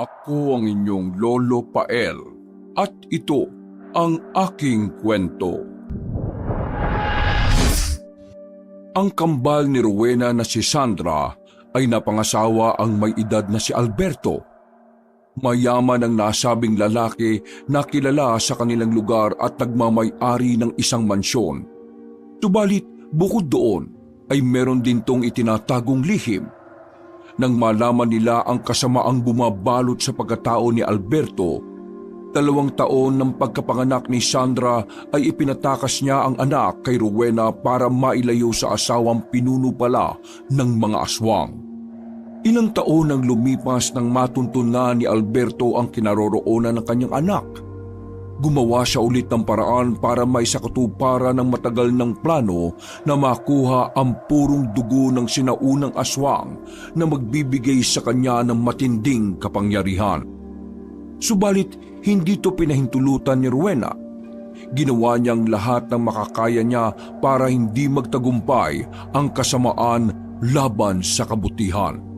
Ako ang inyong Lolo Pael at ito ang aking kwento. Ang kambal ni Rowena na si Sandra ay napangasawa ang may edad na si Alberto. Mayaman ang nasabing lalaki na kilala sa kanilang lugar at nagmamay-ari ng isang mansyon. Subalit bukod doon ay meron din tong itinatagong lihim. Nang malaman nila ang kasamaang bumabalot sa pagkatao ni Alberto, 2 taon ng pagkapanganak ni Sandra ay ipinatakas niya ang anak kay Rowena para mailayo sa asawang pinuno pala ng mga aswang. Ilang taon nang lumipas nang matuntun na ni Alberto ang kinaroroonan ng kanyang anak. Gumawa siya ulit ng paraan para may sakatuparan ng matagal ng plano na makuha ang purong dugo ng sinaunang aswang na magbibigay sa kanya ng matinding kapangyarihan. Subalit, hindi ito pinahintulutan ni Rowena. Ginawa niyang lahat ng makakaya niya para hindi magtagumpay ang kasamaan laban sa kabutihan.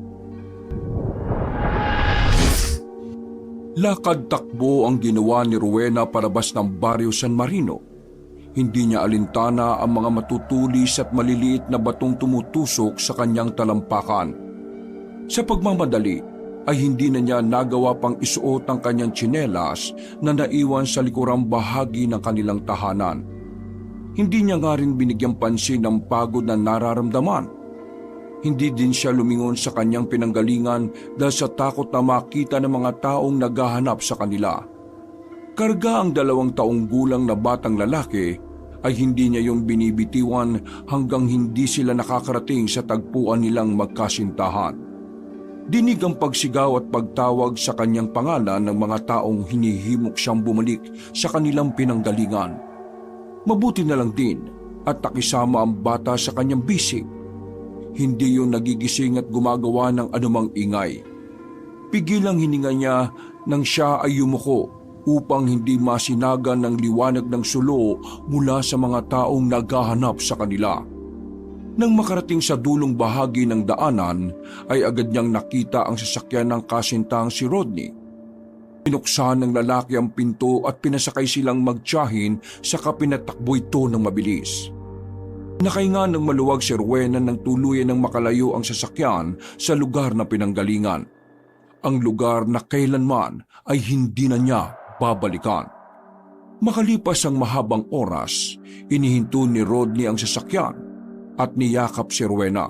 Lakad-takbo ang ginawa ni Rowena palabas ng baryo San Marino. Hindi niya alintana ang mga matutulis at maliliit na batong tumutusok sa kanyang talampakan. Sa pagmamadali ay hindi na niya nagawa pang isuot ang kanyang tsinelas na naiwan sa likurang bahagi ng kanilang tahanan. Hindi niya nga rin binigyang pansin ang pagod na nararamdaman. Hindi din siya lumingon sa kanyang pinanggalingan dahil sa takot na makita ng mga taong naghahanap sa kanila. Karga ang 2 taong gulang na batang lalaki ay hindi niya yung binibitiwan hanggang hindi sila nakakarating sa tagpuan nilang magkasintahan. Dinig ang pagsigaw at pagtawag sa kanyang pangalan ng mga taong hinihimok siyang bumalik sa kanilang pinanggalingan. Mabuti na lang din at nakisama ang bata sa kanyang bisig. Hindi yung nagigising at gumagawa ng anumang ingay. Pigil ang hininga niya nang siya ay yumuko upang hindi masinagan ng liwanag ng sulo mula sa mga taong naghahanap sa kanila. Nang makarating sa dulong bahagi ng daanan ay agad niyang nakita ang sasakyan ng kasintang si Rodney. Pinuksan ng lalaki ang pinto at pinasakay silang magtiyahin saka pinatakbo ito ng mabilis. Nakahinga ng maluwag si Rowena nang tuluyan ng makalayo ang sasakyan sa lugar na pinanggalingan. Ang lugar na kailanman ay hindi na niya babalikan. Makalipas ang mahabang oras, inihinto ni Rodney ang sasakyan at niyakap si Rowena.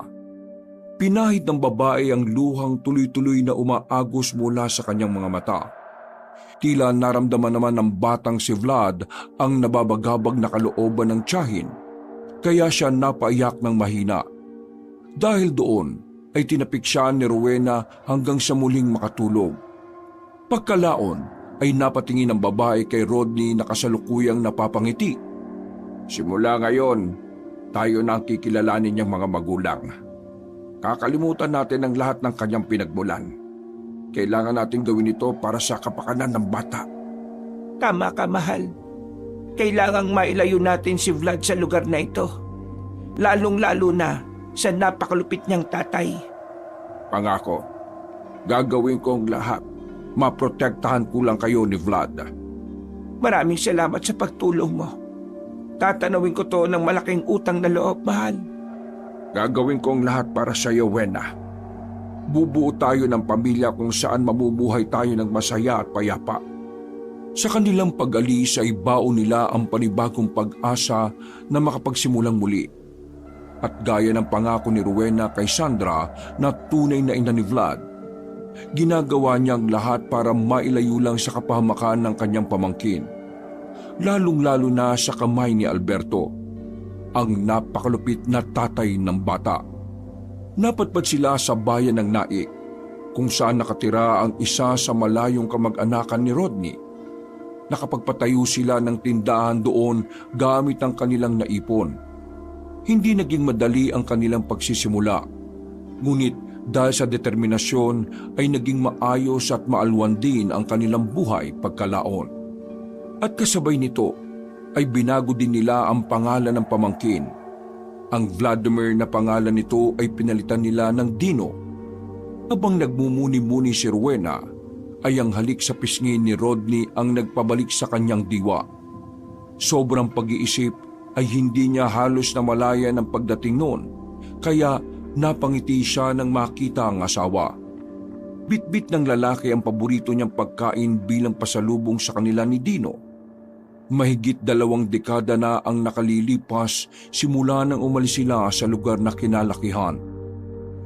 Pinahid ng babae ang luhang tuloy-tuloy na umaagos mula sa kanyang mga mata. Tila naramdaman naman ng batang si Vlad ang nababagabag na kalooban ng tiyahin. Kaya siya napaiyak ng mahina. Dahil doon ay tinapik siya ni Rowena hanggang sa muling makatulog. Pagkalaon ay napatingin ang babae kay Rodney na kasalukuyang napapangiti. Simula ngayon, tayo na ang kikilalanin niyang mga magulang. Kakalimutan natin ang lahat ng kanyang pinagmulan. Kailangan natin gawin ito para sa kapakanan ng bata. Tama ka, mahal. Kailangang mailayo natin si Vlad sa lugar na ito. Lalong-lalo na sa napakalupit niyang tatay. Pangako, gagawin ko ang lahat. Maprotektahan ko lang kayo ni Vlad. Maraming salamat sa pagtulong mo. Tatanawin ko to ng malaking utang na loob, mahal. Gagawin ko ang lahat para sa iyo, Wena. Bubuo tayo ng pamilya kung saan mabubuhay tayo ng masaya at payapa. Sa kanilang pag-alis ay baon nila ang panibagong pag-asa na makapagsimulang muli. At gaya ng pangako ni Rowena kay Sandra na tunay na ina ni Vlad, ginagawa niyang lahat para mailayo lang sa kapahamakan ng kanyang pamangkin. Lalong-lalo na sa kamay ni Alberto, ang napakalupit na tatay ng bata. Napadpad sila sa bayan ng Naik, kung saan nakatira ang isa sa malayong kamag-anakan ni Rodney. Nakapagpatayo sila ng tindahan doon gamit ang kanilang naipon. Hindi naging madali ang kanilang pagsisimula. Ngunit dahil sa determinasyon ay naging maayos at maalwan din ang kanilang buhay pagkalaon. At kasabay nito ay binago din nila ang pangalan ng pamangkin. Ang Vladimir na pangalan nito ay pinalitan nila ng Dino. Habang nagmumuni-muni si Rowena, ay ang halik sa pisngi ni Rodney ang nagpabalik sa kanyang diwa. Sobrang pag-iisip ay hindi niya halos namalaya ng pagdating noon, kaya napangiti siya nang makita ang asawa. Bitbit ng lalaki ang paborito niyang pagkain bilang pasalubong sa kanila ni Dino. Mahigit 2 dekada na ang nakalilipas simula nang umalis sila sa lugar na kinalakihan.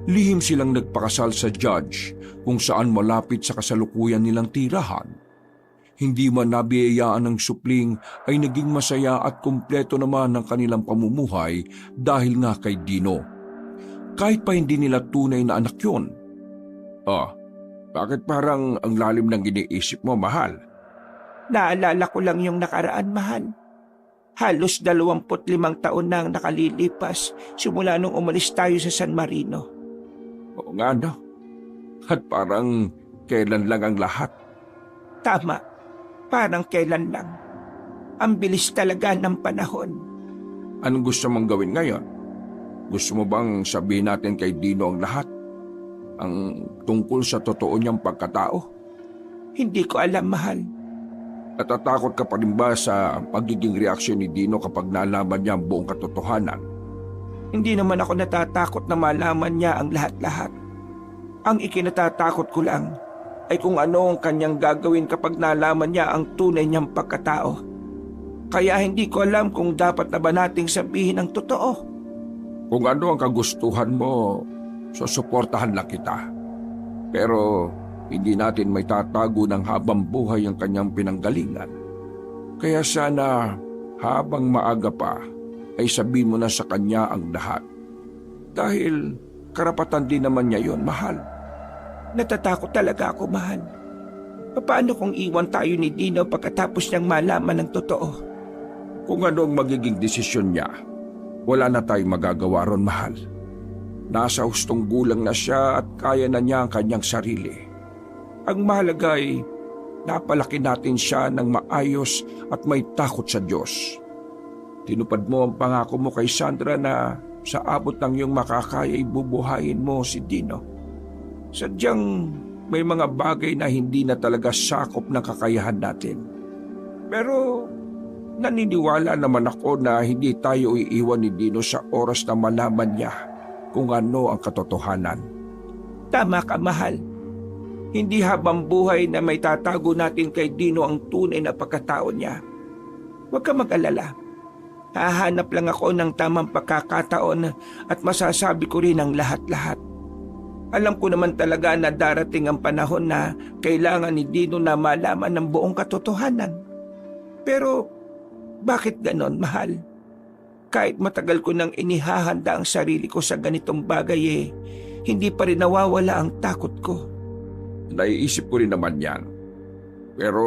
Lihim silang nagpakasal sa judge kung saan malapit sa kasalukuyan nilang tirahan. Hindi man nabiyayaan ng supling ay naging masaya at kumpleto naman ang kanilang pamumuhay dahil nga kay Dino. Kahit pa hindi nila tunay na anak yun. Bakit parang ang lalim ng iniisip mo, mahal? Naalala ko lang yung nakaraan, mahal. Halos 25 taon na ang nakalilipas simula nung umalis tayo sa San Marino. Oo nga, no? At parang kailan lang ang lahat. Tama, parang kailan lang. Ang bilis talaga ng panahon. Anong gusto mong gawin ngayon? Gusto mo bang sabihin natin kay Dino ang lahat? Ang tungkol sa totoo niyang pagkatao? Hindi ko alam, mahal. Natatakot ka pa rin ba sa magiging reaksyon ni Dino kapag nalaman niya ang buong katotohanan? Hindi naman ako natatakot na malaman niya ang lahat-lahat. Ang ikinatatakot ko lang ay kung ano ang kanyang gagawin kapag nalaman niya ang tunay niyang pagkatao. Kaya hindi ko alam kung dapat na ba nating sabihin ang totoo. Kung ano ang kagustuhan mo, susuportahan lang kita. Pero hindi natin may tatago ng habang buhay ang kanyang pinanggalingan. Kaya sana habang maaga pa ay sabihin mo na sa kanya ang lahat. Dahil karapatan din naman niya yon, mahal. Natatakot talaga ako, mahal. Paano kung iwan tayo ni Dino pagkatapos niyang malaman ng totoo? Kung ano ang magiging desisyon niya, wala na tayong magagawa ron, mahal. Nasa hustong gulang na siya at kaya na niya ang kanyang sarili. Ang mahalaga ay napalaki natin siya ng maayos at may takot sa Diyos. Tinupad mo ang pangako mo kay Sandra na sa abot ng iyong makakaya ibubuhayin mo si Dino. Sadyang may mga bagay na hindi na talaga sakop ng kakayahan natin. Pero naniniwala naman ako na hindi tayo iiwan ni Dino sa oras na malaman niya kung ano ang katotohanan. Tama ka, mahal. Hindi habang buhay na may tatago natin kay Dino ang tunay na pagkatao niya. Huwag ka mag-alala. Hahanap lang ako ng tamang pagkakataon at masasabi ko rin ang lahat-lahat. Alam ko naman talaga na darating ang panahon na kailangan ni Dino na malaman ng buong katotohanan. Pero bakit ganon, mahal? Kahit matagal ko nang inihahanda ang sarili ko sa ganitong bagay hindi pa rin nawawala ang takot ko. Naiisip ko rin naman yan. Pero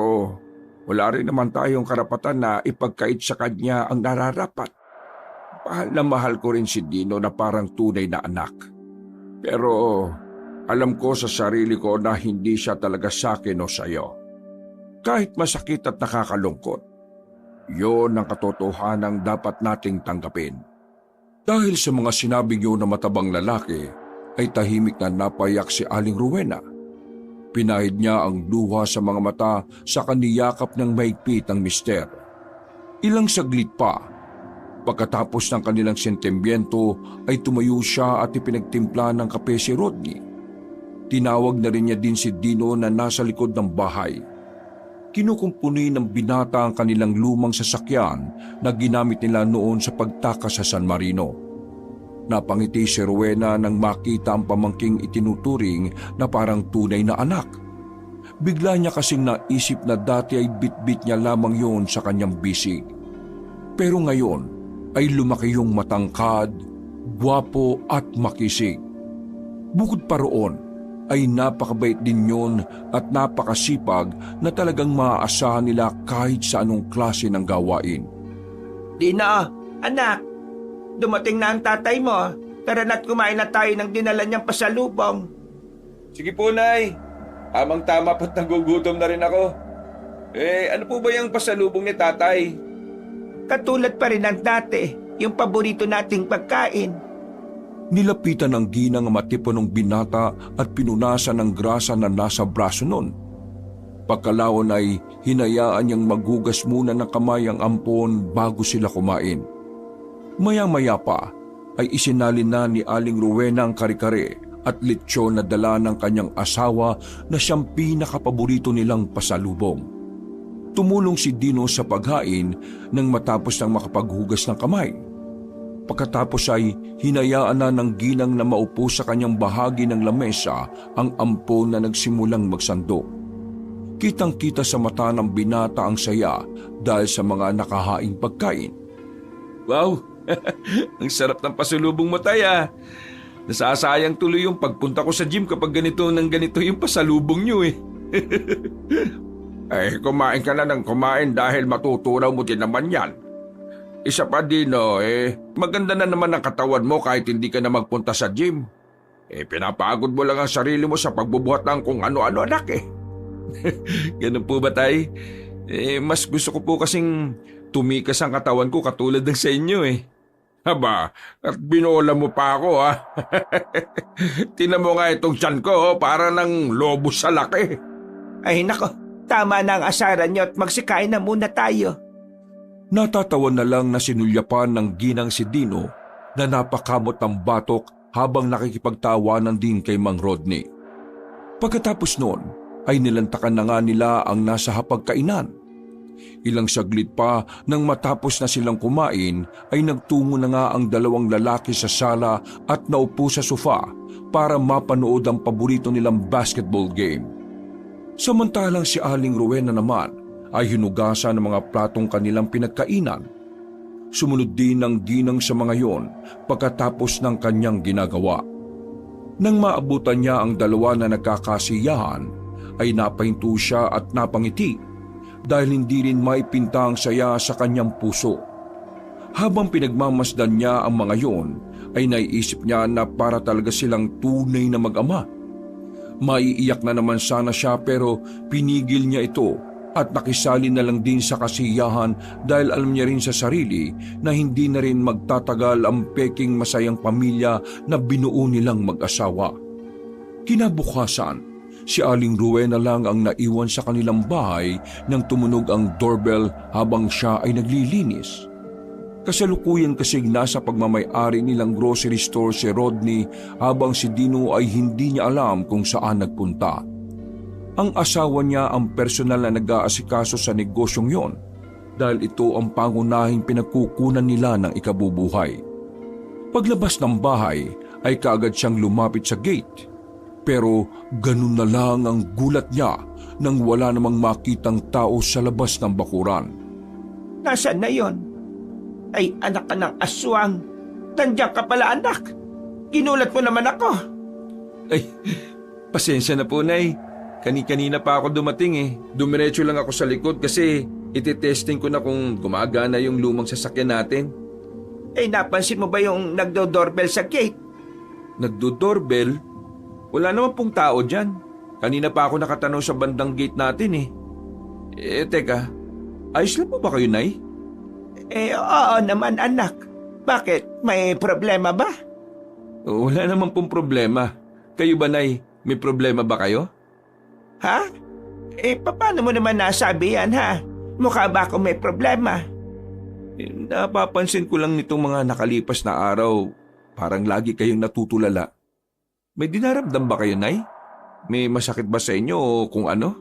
wala rin naman tayong karapatan na ipagkait sa kanya ang nararapat. Mahal na mahal ko rin si Dino na parang tunay na anak. Pero alam ko sa sarili ko na hindi siya talaga sa akin o sa'yo. Kahit masakit at nakakalungkot, yon ang katotohanang dapat nating tanggapin. Dahil sa mga sinabi niyo na matabang lalaki, ay tahimik na napayak si Aling Rowena. Pinahid niya ang luha sa mga mata sa kaniyakap ng mahigpit ang mister. Ilang saglit pa, pagkatapos ng kanilang sentimyento ay tumayo siya at ipinagtimpla ng kape si Rodney. Tinawag na rin niya din si Dino na nasa likod ng bahay. Kinukumpuni ng binata ang kanilang lumang sasakyan na ginamit nila noon sa pagtakas sa San Marino. Napangiti si Rowena nang makita ang pamangking itinuturing na parang tunay na anak. Bigla niya kasing naisip na dati ay bitbit niya lamang yon sa kanyang bisig. Pero ngayon ay lumaki yung matangkad, gwapo at makisig. Bukod pa roon ay napakabait din yon at napakasipag na talagang maaasahan nila kahit sa anong klase ng gawain. Dino, anak! Dumating na ang tatay mo. Tara na't kumain na tayo ng dinala niyang pasalubong. Sige po, Nay. Tamang-tama po't nagugutom na rin ako. Ano po ba yung pasalubong ni tatay? Katulad pa rin ng dati, yung paborito nating pagkain. Nilapitan ng ginang ang matipunong binata at pinunasan ng grasa na nasa braso nun. Pagkalaon ay hinayaan niyang maghugas muna ng kamay ang ampon bago sila kumain. Maya-maya pa ay isinalin na ni Aling Rowena ang kare-kare at lechon na dala ng kanyang asawa na siyang pinakapaborito nilang pasalubong. Tumulong si Dino sa paghain nang matapos ng makapaghugas ng kamay. Pagkatapos ay hinayaan na ng ginang na maupo sa kanyang bahagi ng lamesa ang ampon na nagsimulang magsandok. Kitang-kita sa mata ng binata ang saya dahil sa mga nakahaing pagkain. Wow! Ang sarap ng pasalubong mo, Tay, ah. Nasasayang tuloy yung pagpunta ko sa gym kapag ganito yung pasalubong nyo eh. Kumain ka na ng kumain dahil matutunaw mo din naman yan. Isa pa Dino, maganda na naman ang katawan mo kahit hindi ka na magpunta sa gym. Pinapagod mo lang ang sarili mo sa pagbubuhat ng kung ano-ano, anak eh. Ganun po ba, Tay? Mas gusto ko po kasing tumikas ang katawan ko katulad ng sa inyo eh. Haba, at binola mo pa ako ha. Tinan mo nga itong tiyan ko, para ng lobo sa laki. Ay nako, tama na ang asaran niyo at magsikain na muna tayo. Natatawa na lang na sinulyapan ng ginang si Dino na napakamot ng batok habang nakikipagtawanan din kay Mang Rodney. Pagkatapos noon ay nilantakan na nga nila ang nasa hapagkainan. Ilang saglit pa nang matapos na silang kumain ay nagtungo na nga ang dalawang lalaki sa sala at naupo sa sofa para mapanood ang paborito nilang basketball game. Samantalang si Aling Rowena naman ay hinugasan ng mga platong kanilang pinagkainan. Sumunod din ang ginang sa mga yon pagkatapos ng kanyang ginagawa. Nang maabutan niya ang dalawa na nagkakasiyahan, ay napahinto siya at napangiti dahil hindi rin maipinta ang saya sa kanyang puso. Habang pinagmamasdan niya ang mga yon, ay naiisip niya na para talaga silang tunay na mag-ama. Maiiyak na naman sana siya pero pinigil niya ito at nakisali na lang din sa kasiyahan dahil alam niya rin sa sarili na hindi na rin magtatagal ang peking masayang pamilya na binuo nilang mag-asawa. Kinabukasan, si Aling Rowena lang ang naiwan sa kanilang bahay nang tumunog ang doorbell habang siya ay naglilinis. Kasalukuyan kasing nasa pagmamay-ari nilang grocery store si Rodney habang si Dino ay hindi niya alam kung saan nagpunta. Ang asawa niya ang personal na nag-aasikaso sa negosyong yon dahil ito ang pangunahing pinagkukunan nila ng ikabubuhay. Paglabas ng bahay ay kaagad siyang lumapit sa gate. Pero ganun na lang ang gulat niya nang wala namang makitang tao sa labas ng bakuran. Nasaan na yon? Ay anak ka ng aswang. Nandiyan ka pala anak. Ginulat mo naman ako. Ay, pasensya na po, Nay. Kanina pa ako dumating eh. Dumiretso lang ako sa likod kasi ititesting ko na kung gumagana yung lumang sasakyan natin. Napansin mo ba yung nagdo-doorbell sa gate? Nagdo-doorbell? Wala naman pong tao dyan. Kanina pa ako nakatanong sa bandang gate natin eh. Teka, ayos lang po ba kayo, Nay? Oo naman anak. Bakit? May problema ba? Wala naman pong problema. Kayo ba, Nay? May problema ba kayo? Ha? Paano mo naman nasabi yan ha? Mukha ba akong may problema? Napapansin ko lang nitong mga nakalipas na araw. Parang lagi kayong natutulala. May dinaramdam ba kayo, Nay? May masakit ba sa inyo o kung ano?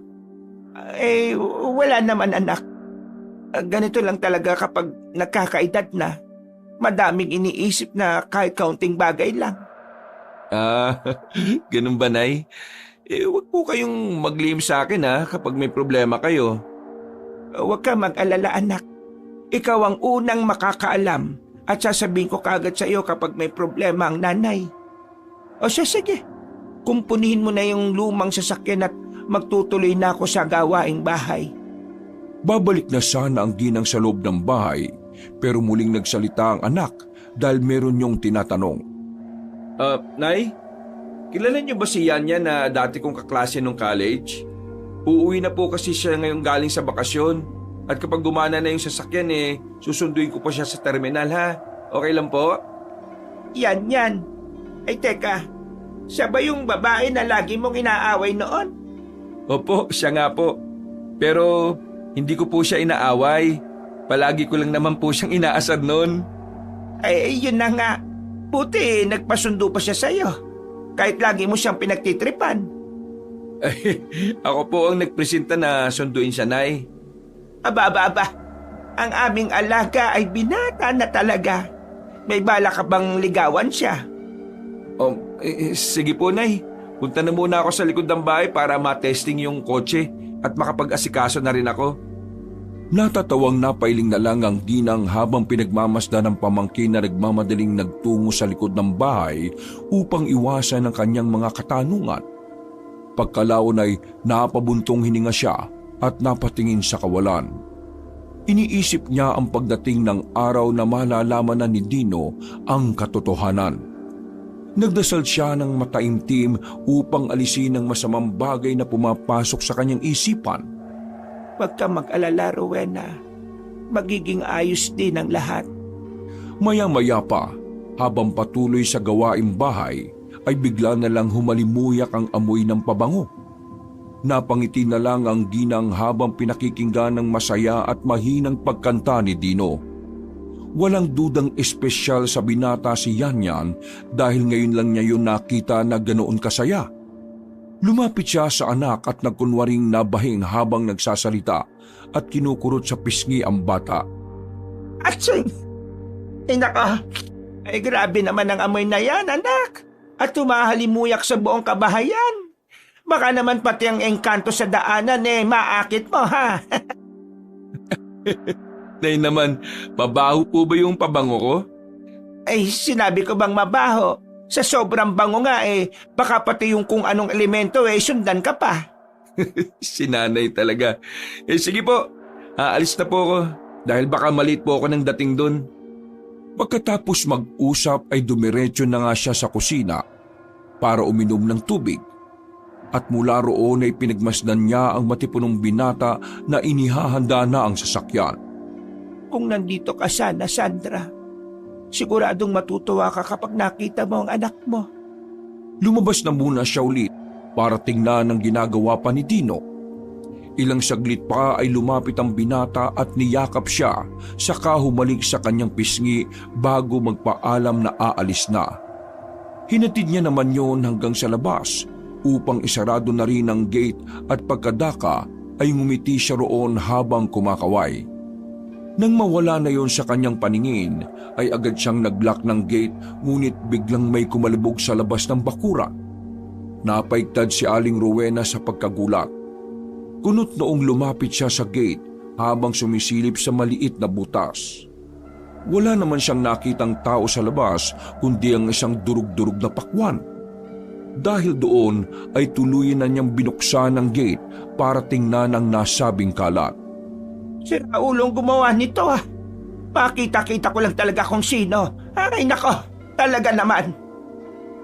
Wala naman anak. Ganito lang talaga kapag nagkakaedad na. Madaming iniisip na kahit kaunting bagay lang. Ganun ba, Nay? Huwag po kayong maglihim sa akin ha kapag may problema kayo. Huwag ka mag-alala anak. Ikaw ang unang makakaalam at sasabihin ko kagad sa iyo kapag may problema ang nanay. O sige, kumpunihin mo na yung lumang sasakyan at magtutuloy na ako sa gawaing bahay. Babalik na sana ang ginang sa loob ng bahay pero muling nagsalita ang anak dahil meron niyong tinatanong. Nay, kilala niyo ba si Yanya na dati kong kaklase nung college? Uuwi na po kasi siya ngayong galing sa bakasyon at kapag gumana na yung sasakyan susunduin ko pa siya sa terminal ha. Okay lang po? Yan. Ay teka, siya ba yung babae na lagi mong inaaway noon? Opo, siya nga po. Pero hindi ko po siya inaaway. Palagi ko lang naman po siyang inaasar noon. Ay, yun na nga. Buti, nagpasundo pa siya sa'yo. Kahit lagi mo siyang pinagtitripan. Ay, ako po ang nagpresenta na sunduin siya, Nay. Aba. Ang aming alaga ay binata na talaga. May bala ka bang ligawan siya? Sige po, Nay. Punta na muna ako sa likod ng bahay para matesting yung kotse at makapag-asikaso na rin ako. Natatawang napailing na lang ang ginang habang pinagmamasdan ng pamangkin na nagmamadaling nagtungo sa likod ng bahay upang iwasan ang kanyang mga katanungan. Pagkalaon ay napabuntong hininga siya at napatingin sa kawalan. Iniisip niya ang pagdating ng araw na malalaman na ni Dino ang katotohanan. Nagdasal siya ng mataimtim upang alisin ang masamang bagay na pumapasok sa kanyang isipan. Huwag ka mag-alala, Rowena. Magiging ayos din ang lahat. Maya-maya pa, habang patuloy sa gawaing bahay, ay bigla na lang humalimuyak ang amoy ng pabango. Napangiti na lang ang ginang habang pinakikinggan ng masaya at mahinang pagkanta ni Dino. Walang dudang espesyal sa binata si Yanyan dahil ngayon lang niya yun nakita na ganoon kasaya. Lumapit siya sa anak at nagkunwaring nabahing habang nagsasalita at kinukurot sa pisngi ang bata. Atsing! Ay naka! Ay grabe naman ang amoy na yan, anak! At tumahalimuyak sa buong kabahayan. Baka naman pati ang engkanto sa daanan maakit mo, ha? Nay naman, mabaho po ba yung pabango ko? Ay sinabi ko bang mabaho? Sa sobrang bango nga baka pati yung kung anong elemento sundan ka pa. Si nanay talaga. Sige po, aalis na po ako dahil baka maliit po ako ng dating doon. Pagkatapos mag-usap ay dumiretso na nga siya sa kusina para uminom ng tubig. At mula roon ay pinagmasdan niya ang matipunong binata na inihahanda na ang sasakyan. Kung nandito ka sana, Sandra, siguradong matutuwa ka kapag nakita mo ang anak mo. Lumabas na muna siya ulit para tingnan ang ginagawa pa ni Dino. Ilang saglit pa ay lumapit ang binata at niyakap siya, saka humalik sa kanyang pisngi bago magpaalam na aalis na. Hinatid niya naman yon hanggang sa labas upang isarado na rin ang gate at pagkadaka ay ngumiti siya roon habang kumakaway. Nang mawala na yon sa kanyang paningin, ay agad siyang nag-lock ng gate ngunit biglang may kumalubog sa labas ng bakuran. Napaigtad si Aling Rowena sa pagkagulat. Kunot noong lumapit siya sa gate habang sumisilip sa maliit na butas. Wala naman siyang nakitang tao sa labas kundi ang isang durug-durug na pakwan. Dahil doon ay tuluyan na niyang binuksan ang gate para tingnan ang nasabing kalat. Si Raulong gumawa nito Pakita-kita ko lang talaga kung sino. Ay nako, talaga naman.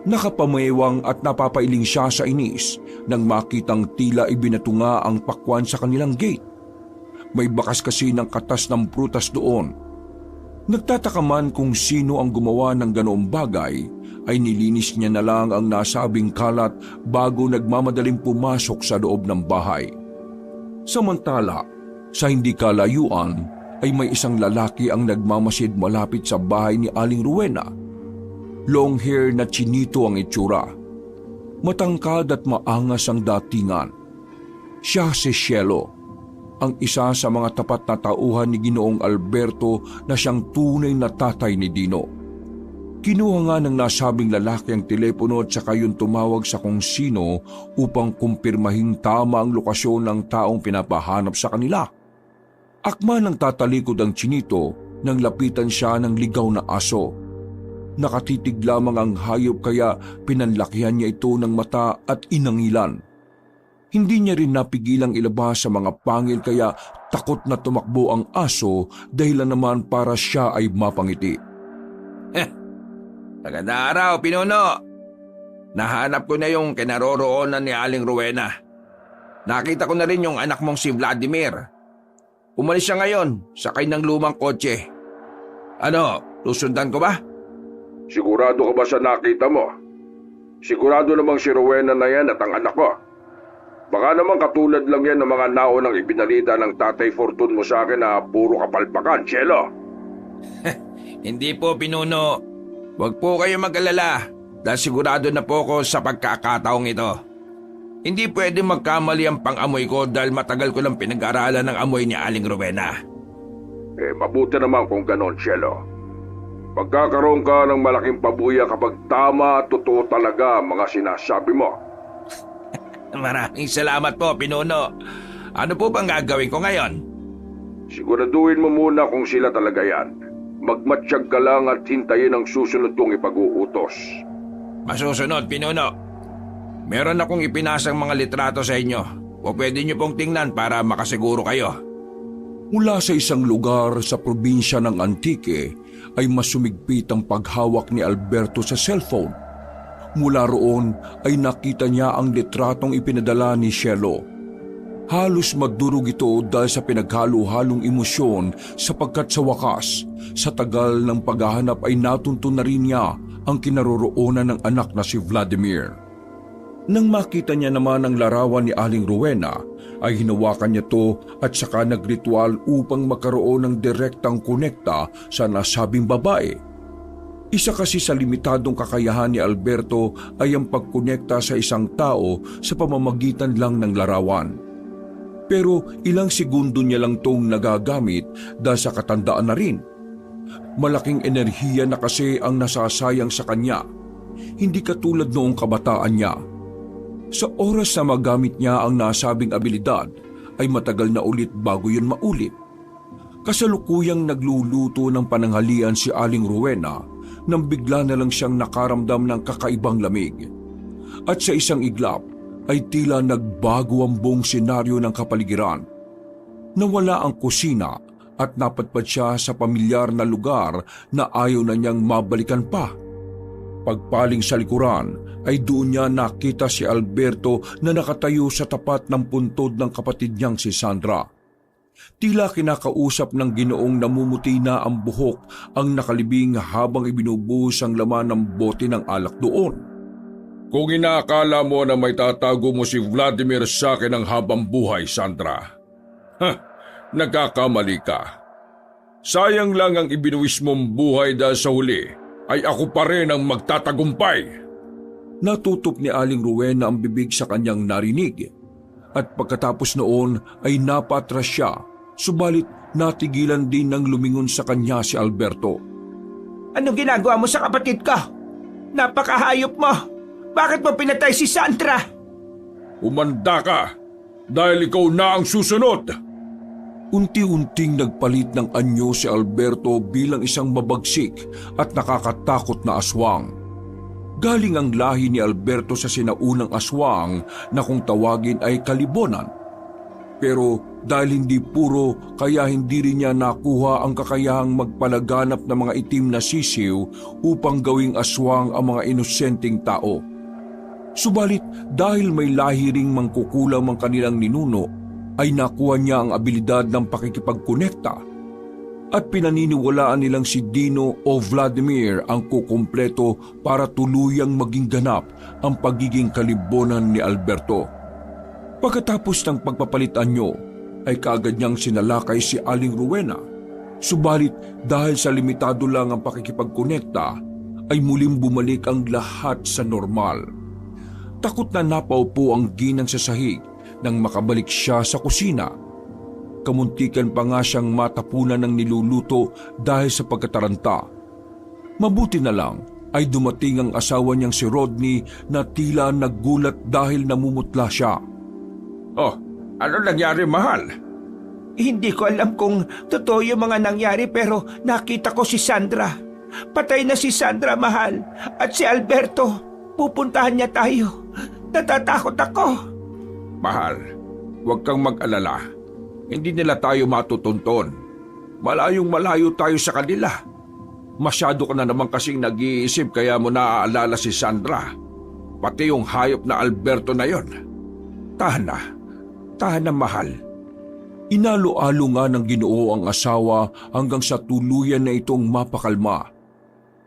Nakapamewang at napapailing siya sa inis nang makitang tila ibinatunga ang pakwan sa kanilang gate. May bakas kasi ng katas ng prutas doon. Nagtataka man kung sino ang gumawa ng ganoong bagay, ay nilinis niya na lang ang nasabing kalat bago nagmamadaling pumasok sa loob ng bahay. Samantala, sa hindi kalayuan ay may isang lalaki ang nagmamasid malapit sa bahay ni Aling Rowena. Long hair na chinito ang itsura. Matangkad at maangas ang datingan. Siya si Cielo, ang isa sa mga tapat na tauhan ni Ginoong Alberto na siyang tunay na tatay ni Dino. Kinuha nga ng nasabing lalaki ang telepono at saka yun tumawag sa kung sino upang kumpirmahing tama ang lokasyon ng taong pinapahanap sa kanila. Akma ng tatalikod ang chinito nang lapitan siya ng ligaw na aso. Nakatitig lamang ang hayop kaya pinanlakihan niya ito ng mata at inangilan. Hindi niya rin napigilang ilabas sa mga pangil kaya takot na tumakbo ang aso dahilan naman para siya ay mapangiti. Magandang araw, Pinuno. Nahanap ko na yung kinaroroonan ni Aling Rowena. Nakita ko na rin yung anak mong si Vladimir. Umalis siya ngayon, sakay ng lumang kotse. Ano, susundan ko ba? Sigurado ka ba sa nakita mo? Sigurado namang si Rowena na yan at ang anak ko. Baka naman katulad lang yan ng mga naunang ibinalita ng Tatay Fortun mo sa akin na puro kapalpakan, Cielo. Hindi po, Pinuno. Huwag po kayo mag-alala dahil sigurado na po ako sa pagkakataong ito. Hindi pwede magkamali ang pang-amoy ko dahil matagal ko lang pinag-aralan ng amoy ni Aling Rowena. Mabuti naman kung ganon, Cielo. Magkakaroon ka ng malaking pabuya kapag tama at totoo talaga ang mga sinasabi mo. Maraming salamat po, Pinuno. Ano po bang gagawin ko ngayon? Siguraduhin mo muna kung sila talaga yan. Magmatsyag ka lang at hintayin ang susunod kong ipag-uutos. Masusunod, Pinuno. Meron akong ipinasang mga litrato sa inyo. O pwede niyo pong tingnan para makasiguro kayo. Mula sa isang lugar sa probinsya ng Antique ay masumigpit ang paghawak ni Alberto sa cellphone. Mula roon ay nakita niya ang litratong ipinadala ni Cielo. Halos madurog ito dahil sa pinaghalo-halong emosyon sapagkat sa wakas, sa tagal ng paghahanap ay natunto na rin niya ang kinaroroonan ng anak na si Vladimir. Nang makita niya naman ang larawan ni Aling Rowena, ay hinawakan niya to at saka nagritual upang magkaroon ng direktang konekta sa nasabing babae. Isa kasi sa limitadong kakayahan ni Alberto ay ang pagkonekta sa isang tao sa pamamagitan lang ng larawan. Pero ilang segundo niya lang tong nagagamit dahil sa katandaan na rin. Malaking enerhiya na kasi ang nasasayang sa kanya, hindi katulad noong kabataan niya. Sa oras na magamit niya ang nasabing abilidad, ay matagal na ulit bago yun maulit. Kasalukuyang nagluluto ng pananghalian si Aling Rowena nang bigla na lang siyang nakaramdam ng kakaibang lamig. At sa isang iglap ay tila nagbago ang buong senaryo ng kapaligiran. Nawala ang kusina at napadpad siya sa pamilyar na lugar na ayaw na niyang mabalikan pa. Pagpaling sa likuran ay doon niya nakita si Alberto na nakatayo sa tapat ng puntod ng kapatid niyang si Sandra. Tila kinakausap ng Ginoong namumuti na ang buhok ang nakalibing habang ibinubuhos ang laman ng bote ng alak doon. Kung inaakala mo na may tatago mo si Vladimir sa akin ng habang buhay, Sandra, nagkakamali ka. Sayang lang ang ibinuwis mong buhay dahil sa huli ay ako pa rin ang magtatagumpay. Natutup ni Aling Rowena ang bibig sa kanyang narinig. At pagkatapos noon ay napatras siya, subalit natigilan din ng lumingon sa kanya si Alberto. Anong ginagawa mo sa kapatid ko? Napakahayop mo! Bakit mo pinatay si Sandra? Umanda ka dahil ikaw na ang susunod. Unti-unting nagpalit ng anyo si Alberto bilang isang mabagsik at nakakatakot na aswang. Galing ang lahi ni Alberto sa sinaunang aswang na kung tawagin ay kalibonan. Pero dahil hindi puro kaya hindi rin niya nakuha ang kakayahang magpalaganap ng mga itim na sisiw upang gawing aswang ang mga inosenteng tao. Subalit dahil may lahi ring mangkukulam ang kanilang ninuno, ay nakuha niya ang abilidad ng pakikipagkonekta at pinaniniwalaan nilang si Dino o Vladimir ang kukumpleto para tuluyang maging ganap ang pagiging kalibonan ni Alberto. Pagkatapos ng pagpapalitan niyo, ay kaagad niyang sinalakay si Aling Rowena. Subalit dahil sa limitado lang ang pakikipagkonekta, ay muling bumalik ang lahat sa normal. Takot na napaupo ang ginang sa sahig nang makabalik siya sa kusina. Kamuntikan pa nga siyang matapunan ng niluluto dahil sa pagkataranta. Mabuti na lang ay dumating ang asawa niyang si Rodney na tila naggulat dahil namumutla siya. Oh, ano nangyari, mahal? Hindi ko alam kung totoo yung mga nangyari pero nakita ko si Sandra. Patay na si Sandra, mahal. At si Alberto, pupuntahan niya tayo. Natatakot ako. Mahal, huwag kang mag-alala. Hindi nila tayo matutunton. Malayong malayo tayo sa kanila. Masyado ka na naman kasing nag-iisip kaya mo naaalala si Sandra. Pati yung hayop na Alberto na yon. Tahan na mahal. Inalo-alo nga ng Ginoo ang asawa hanggang sa tuluyan na itong mapakalma.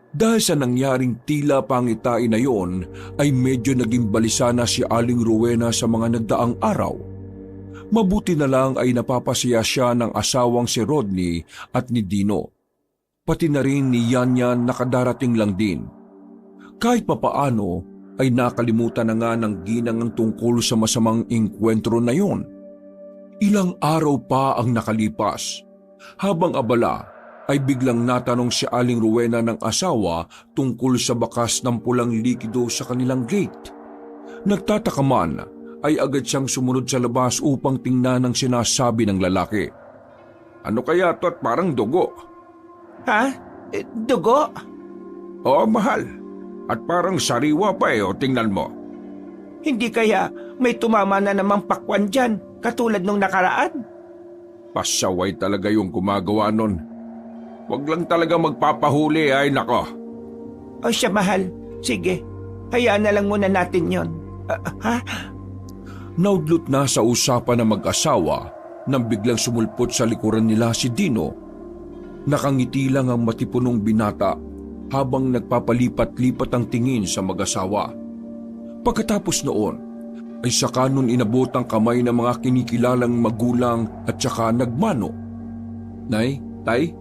Dahil sa nangyaring tila pangitain na yon, ay medyo naging balisa na si Aling Rowena sa mga nagdaang araw. Mabuti na lang ay napapasaya siya ng asawang si Rodney at ni Dino. Pati na rin ni Yanyan nakadarating lang din. Kahit papaano ay nakalimutan na nga ng ginang ang tungkol sa masamang engkwentro na yon. Ilang araw pa ang nakalipas. Habang abala, ay biglang natanong si Aling Rowena ng asawa tungkol sa bakas ng pulang likido sa kanilang gate. Nagtataka man ay agad siyang sumunod sa labas upang tingnan ang sinasabi ng lalaki. Ano kaya to at parang dugo? Ha? Dugo? Oo, mahal. At parang sariwa pa o tingnan mo. Hindi kaya may tumama na namang pakwan dyan, katulad nung nakaraan? Pasaway talaga yung gumagawa nun. Huwag lang talaga magpapahuli ay nako. O siya, mahal. Sige, hayaan na lang muna natin yon. Ha? Naudlot na sa usapan ng mag-asawa nang biglang sumulpot sa likuran nila si Dino. Nakangiti lang ang matipunong binata habang nagpapalipat-lipat ang tingin sa mag-asawa. Pagkatapos noon, ay saka nun inabot ang kamay ng mga kinikilalang magulang at saka nagmano. Nay, Tay,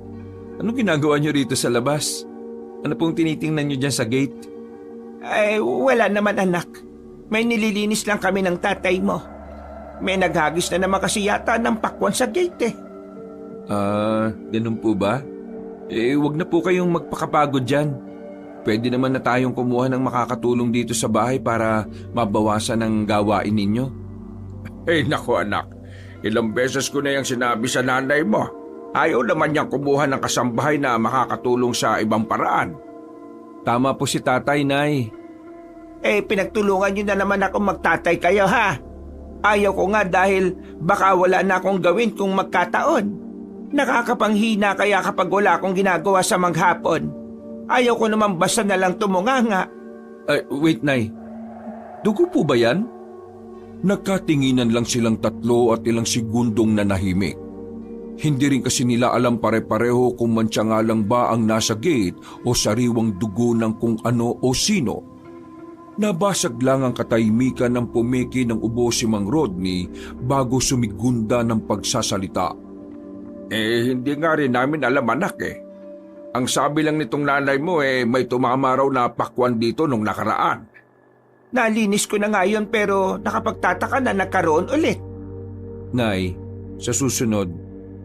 anong ginagawa niyo rito sa labas? Ano pong tinitingnan niyo dyan sa gate? Ay, wala naman, anak. May nililinis lang kami ng tatay mo. May naghagis na naman kasi yata ng pakwan sa gate eh. Ganun po ba? Wag na po kayong magpakapagod dyan. Pwede naman na tayong kumuha ng makakatulong dito sa bahay para mabawasan ang gawain ninyo. Nako anak, ilang beses ko na yung sinabi sa nanay mo. Ayaw naman niyang kumuha ng kasambahay na makakatulong sa ibang paraan. Tama po si tatay, Nay. Pinagtulungan niyo na naman ako magtatay kayo, ha? Ayaw ko nga dahil baka wala na akong gawin kung magkataon. Nakakapanghina kaya kapag wala akong ginagawa sa maghapon. Ayaw ko naman basta na lang tumunganga. Wait, Nay. Dugo po ba yan? Nagkatinginan lang silang tatlo at ilang segundong nanahimik. Hindi rin kasi nila alam pare-pareho kung mantsa nga lang ba ang nasa gate o sariwang dugo ng kung ano o sino. Nabasag lang ang katahimikan ng pumiki ng ubo si Mang Rodney bago sumigunda ng pagsasalita. Hindi nga rin namin alam anak eh. Ang sabi lang nitong nanay mo may tumama raw na pakwan dito nung nakaraan. Nalinis ko na nga yun pero nakapagtataka na nagkaroon ulit. Nay, sa susunod,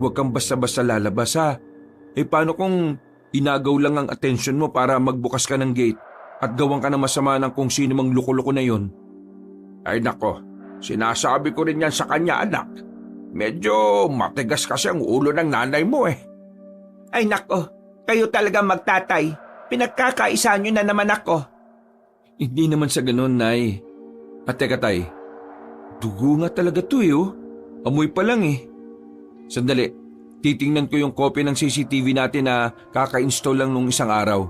huwag kang basta-basta lalabas ha. Paano kung inagaw lang ang atensyon mo para magbukas ka ng gate at gawan ka ng masama ng kung sino mang loko-loko na yon? Ay nako, sinasabi ko rin yan sa kanya anak. Medyo matigas kasi ang ulo ng nanay mo eh. Ay nako, kayo talaga magtatay. Pinagkakaisa nyo na naman ako. Hindi naman sa ganun, Nay. At teka, Tay. Dugo nga talaga to oh. Amoy pa lang eh. Sandali, titingnan ko yung copy ng CCTV natin na kaka-install lang nung isang araw.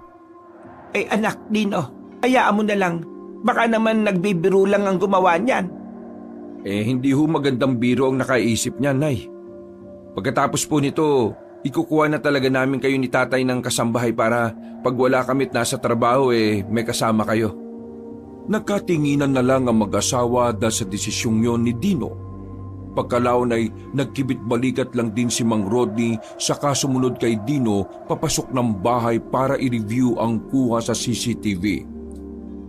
Anak, Dino, hayaan mo na lang. Baka naman nagbibiro lang ang gumawa niyan. Hindi ho magandang biro ang nakaisip niya, Nay. Pagkatapos po nito, ikukuha na talaga namin kayo ni tatay ng kasambahay para pag wala kami't nasa trabaho may kasama kayo. Nagkatinginan na lang ang mag-asawa dahil sa desisyong yon ni Dino. Pagkalaon ay nagkibit-balikat lang din si Mang Rodney saka sumunod kay Dino papasok ng bahay para i-review ang kuha sa CCTV.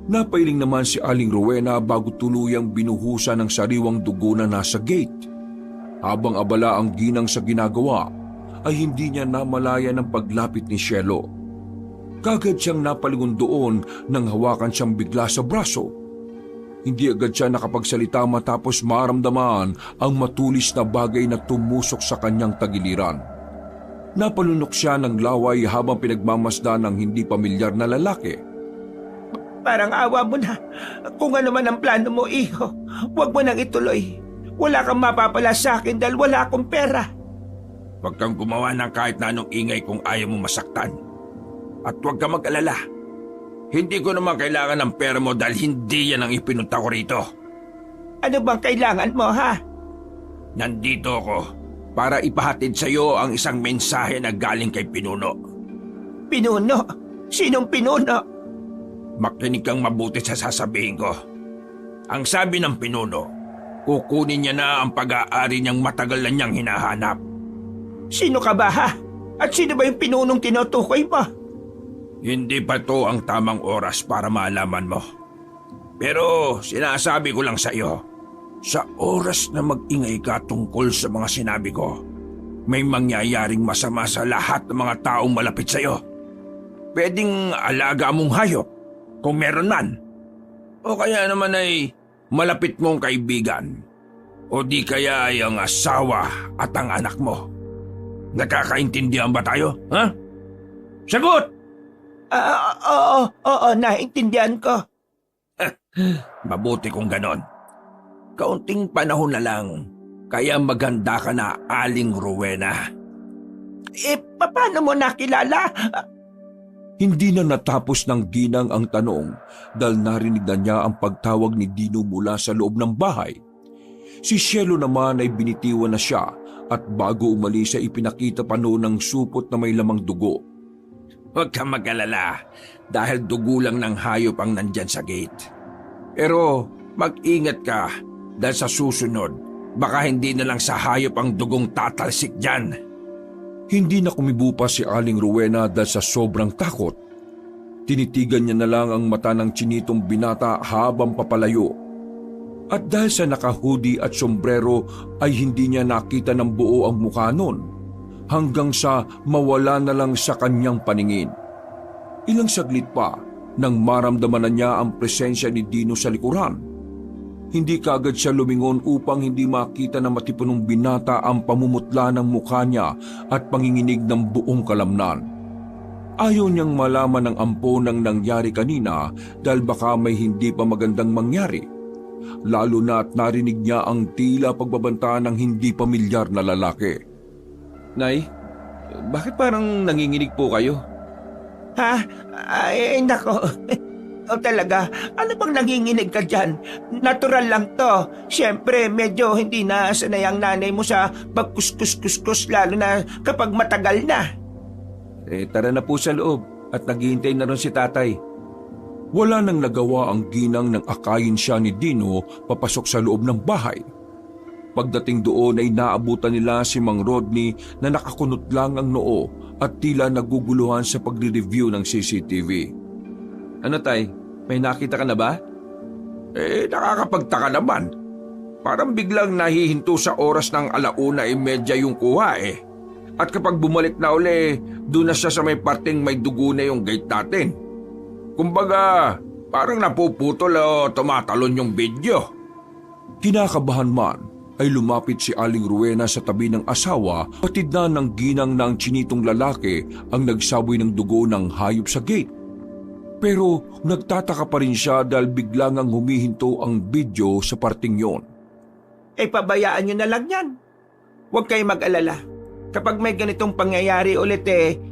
Napailing naman si Aling Rowena bago tuluyang binuhusan ng sariwang dugo na nasa gate. Habang abala ang ginang sa ginagawa, ay hindi niya namalaya ng paglapit ni Shelo. Kagad siyang napalingon doon nang hawakan siyang bigla sa braso. Hindi agad siya nakapagsalita matapos maramdaman ang matulis na bagay na tumusok sa kanyang tagiliran. Napalunok siya ng laway habang pinagmamasdan ng hindi pamilyar na lalaki. Parang awa mo na. Kung ano man ang plano mo, iho, huwag mo nang ituloy. Wala kang mapapala sa akin dahil wala akong pera. Huwag kang gumawa ng kahit na anong ingay kung ayaw mo masaktan. At huwag kang mag-alala. Hindi ko naman kailangan ng pera mo dahil hindi yan ang ipinunta ko rito. Ano bang kailangan mo, ha? Nandito ako para ipahatid sa iyo ang isang mensahe na galing kay Pinuno. Pinuno? Sinong pinuno? Makinig kang mabuti sa sasabihin ko. Ang sabi ng pinuno, kukunin niya na ang pag-aari niyang matagal na niyang hinahanap. Sino ka ba ha? At sino ba yung pinunong tinutukoy mo? Hindi pa to ang tamang oras para malaman mo. Pero sinasabi ko lang sa iyo, sa oras na mag-ingay ka tungkol sa mga sinabi ko, may mangyayaring masama sa lahat ng mga taong malapit sa iyo. Pwedeng alaga mong hayop, kung meron man. O kaya naman ay malapit mong kaibigan. O di kaya ay ang asawa at ang anak mo. Nakakaintindihan ba tayo, ha? Sagot! Oo, naintindihan ko. Mabuti kung ganon. Kaunting panahon na lang, kaya maganda ka na, Aling Rowena. Paano mo nakilala? Hindi na natapos ng ginang ang tanong dahil narinig na niya ang pagtawag ni Dino mula sa loob ng bahay. Si Cielo naman ay binitiwan na siya at bago umalis ay ipinakita pa noon ng supot na may lamang dugo. Huwag kang mag-alala dahil dugo lang ng hayop ang nandyan sa gate. Pero mag-ingat ka dahil sa susunod, baka hindi na lang sa hayop ang dugong tatalsik dyan. Hindi na kumibo pa si Aling Rowena dahil sa sobrang takot. Tinitigan niya na lang ang mata ng chinitong binata habang papalayo. At dahil sa naka-hoodie at sombrero ay hindi niya nakita ng buo ang mukha nun, hanggang sa mawala na lang sa kanyang paningin. Ilang saglit pa nang maramdaman na niya ang presensya ni Dino sa likuran. Hindi kaagad siya lumingon upang hindi makita na matipunong binata ang pamumutla ng mukha niya at panginginig ng buong kalamnan. Ayaw niyang malaman ang ampo ng nangyari kanina dahil baka may hindi pa magandang mangyari. Lalo na at narinig niya ang tila pagbabanta ng hindi pamilyar na lalaki. Nay, bakit parang nanginginig po kayo? Ha? Ay, nako. O talaga, ano bang nanginginig ka dyan? Natural lang to. Siyempre, medyo hindi na sanay ang nanay mo sa pagkuskus-kuskus lalo na kapag matagal na. Tara na po sa loob at naghihintay na rin si tatay. Wala nang nagawa ang ginang nang akayin siya ni Dino papasok sa loob ng bahay. Pagdating doon ay naabutan nila si Mang Rodney na nakakunot lang ang noo at tila naguguluhan sa pagre-review ng CCTV. Ano tay, may nakita ka na ba? Nakakapagtaka naman. Parang biglang nahihinto sa oras ng 1:30 yung kuha At kapag bumalik na uli, doon na siya sa may parting may dugo na yung gate natin. Kumbaga, parang napuputol o tumatalon yung video. Kinakabahan man ay lumapit si Aling Rowena sa tabi ng asawa, patid na ng ginang ng chinitong lalaki ang nagsaboy ng dugo ng hayop sa gate. Pero nagtataka pa rin siya dahil biglang ang humihinto ang video sa parting yon. Pabayaan nyo na lang yan. Huwag kayong mag-alala. Kapag may ganitong pangyayari ulit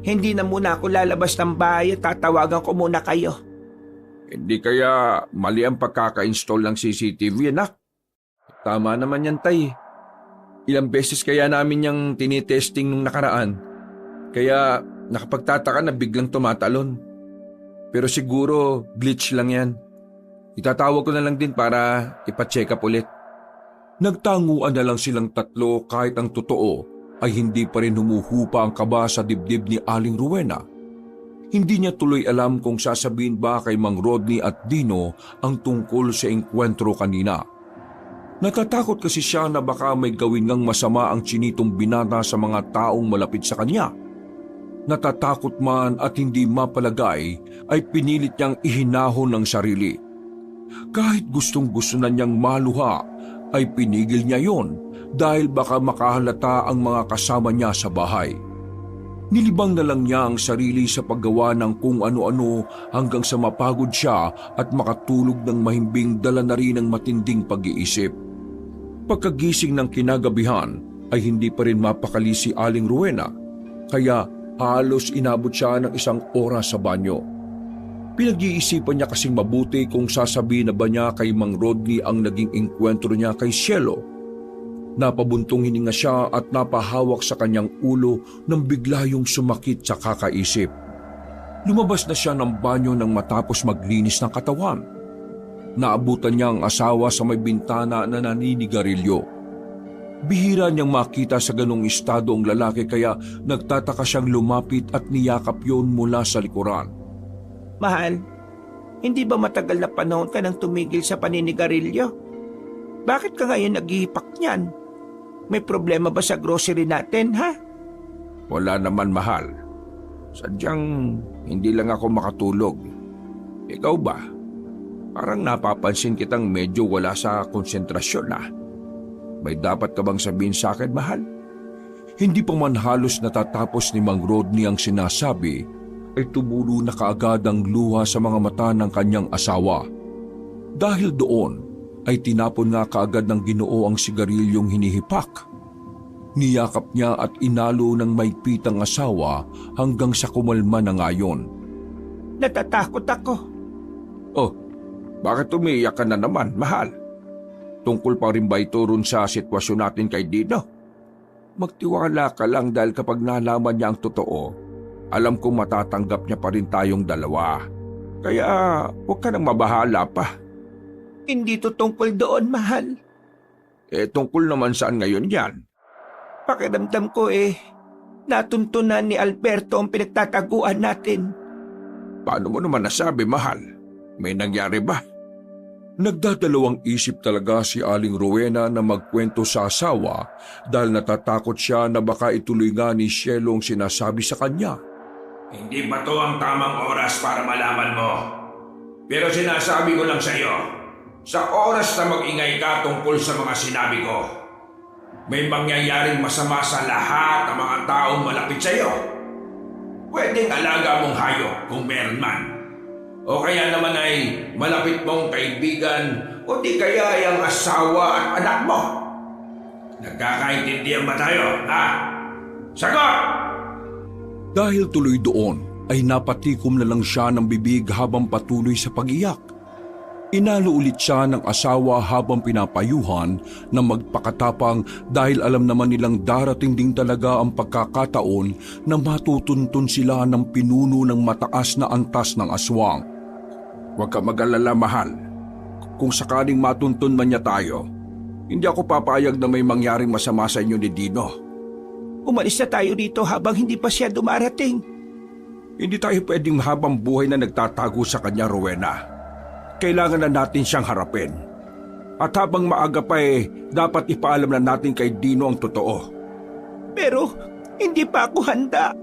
hindi na muna ako lalabas ng bahay at tatawagan ko muna kayo. Hindi kaya mali ang pagkaka-install ng CCTV, anak? Tama naman yan tay. Ilang beses kaya namin yung tinitesting nung nakaraan. Kaya nakapagtataka na biglang tumatalon. Pero siguro glitch lang yan. Itatawag ko na lang din para ipa-check up ulit. Nagtanguan na lang silang tatlo kahit ang totoo ay hindi pa rin humuhupa ang kaba sa dibdib ni Aling Rowena. Hindi niya tuloy alam kung sasabihin ba kay Mang Rodney at Dino ang tungkol sa engkwentro kanina. Natatakot kasi siya na baka may gawin ngang masama ang chinitong binata sa mga taong malapit sa kanya. Natatakot man at hindi mapalagay ay pinilit niyang ihinahon ng sarili. Kahit gustong-gusto na niyang maluha ay pinigil niya yon dahil baka makahalata ang mga kasama niya sa bahay. Nilibang na lang niya ang sarili sa paggawa ng kung ano-ano hanggang sa mapagod siya at makatulog ng mahimbing dala na rin ng matinding pag-iisip. Pagkagising ng kinagabihan ay hindi pa rin mapakali si Aling Rowena, kaya halos inabot siya ng 1 oras sa banyo. Pinag-iisipan niya kasing mabuti kung sasabihin na ba niya kay Mang Rodney ang naging engkwentro niya kay Cielo. Napabuntong hininga siya at napahawak sa kanyang ulo nang bigla yung sumakit sa kakaisip. Lumabas na siya ng banyo nang matapos maglinis ng katawan. Naabutan niya ang asawa sa may bintana na naninigarilyo. Bihira niyang makita sa ganong estado ang lalaki kaya nagtataka siyang lumapit at niyakap yon mula sa likuran. Mahal, hindi ba matagal na panahon ka nang tumigil sa paninigarilyo? Bakit ka ngayon naghihipak niyan? May problema ba sa grocery natin, ha? Wala naman, mahal. Sadyang hindi lang ako makatulog. Ikaw ba? Parang napapansin kitang medyo wala sa konsentrasyon na. May dapat ka bang sabihin sa akin, mahal? Hindi pa man halos natatapos ni Mang Rodney ang sinasabi, ay tumulo na kaagad ang luha sa mga mata ng kanyang asawa. Dahil doon, ay tinapon nga kaagad ng Ginoo ang sigarilyong hinihipak. Niyakap niya at inalo ng maigpitang asawa hanggang sa kumalma na ngayon. Natatakot ako. Oh, bakit umiiyak ka na naman, mahal? Tungkol pa rin ba ito ron sa sitwasyon natin kay Dino? Magtiwala ka lang dahil kapag nalaman niya ang totoo, alam kong matatanggap niya pa rin tayong dalawa. Kaya huwag ka nang mabahala pa. Hindi to tungkol doon, mahal. Tungkol naman saan ngayon yan? Pakiramdam ko natuntunan ni Alberto ang pinagtataguan natin. Paano mo naman nasabi, mahal? May nangyari ba? Nagdadalawang isip talaga si Aling Rowena na magkwento sa asawa dahil natatakot siya na baka ituloy nga ni Cielo ang sinasabi sa kanya. Hindi ba to ang tamang oras para malaman mo? Pero sinasabi ko lang sa iyo, sa oras na mag-ingay ka tungkol sa mga sinabi ko, may mangyayaring masama sa lahat ng mga taong malapit sa iyo. Pwedeng alaga mong hayop kung meron man. O kaya naman ay malapit mong kaibigan o di kaya ay ang asawa at anak mo. Nagkakaintindihan ba tayo, ha? Sagot! Dahil tuloy doon ay napatikom na lang siya ng bibig habang patuloy sa pag-iyak. Inalo ulit siya ng asawa habang pinapayuhan na magpakatapang dahil alam naman nilang darating din talaga ang pagkakataon na matutuntun sila ng pinuno ng mataas na antas ng aswang. Huwag ka mag-alala, mahal. Kung sakaling matuntun man niya tayo, hindi ako papayag na may mangyaring masama sa inyo ni Dino. Umalis na tayo dito habang hindi pa siya dumarating. Hindi tayo pwedeng habang buhay na nagtatago sa kanya, Rowena. Kailangan na natin siyang harapin. At habang maaga pa dapat ipaalam na natin kay Dino ang totoo. Pero hindi pa ako handa.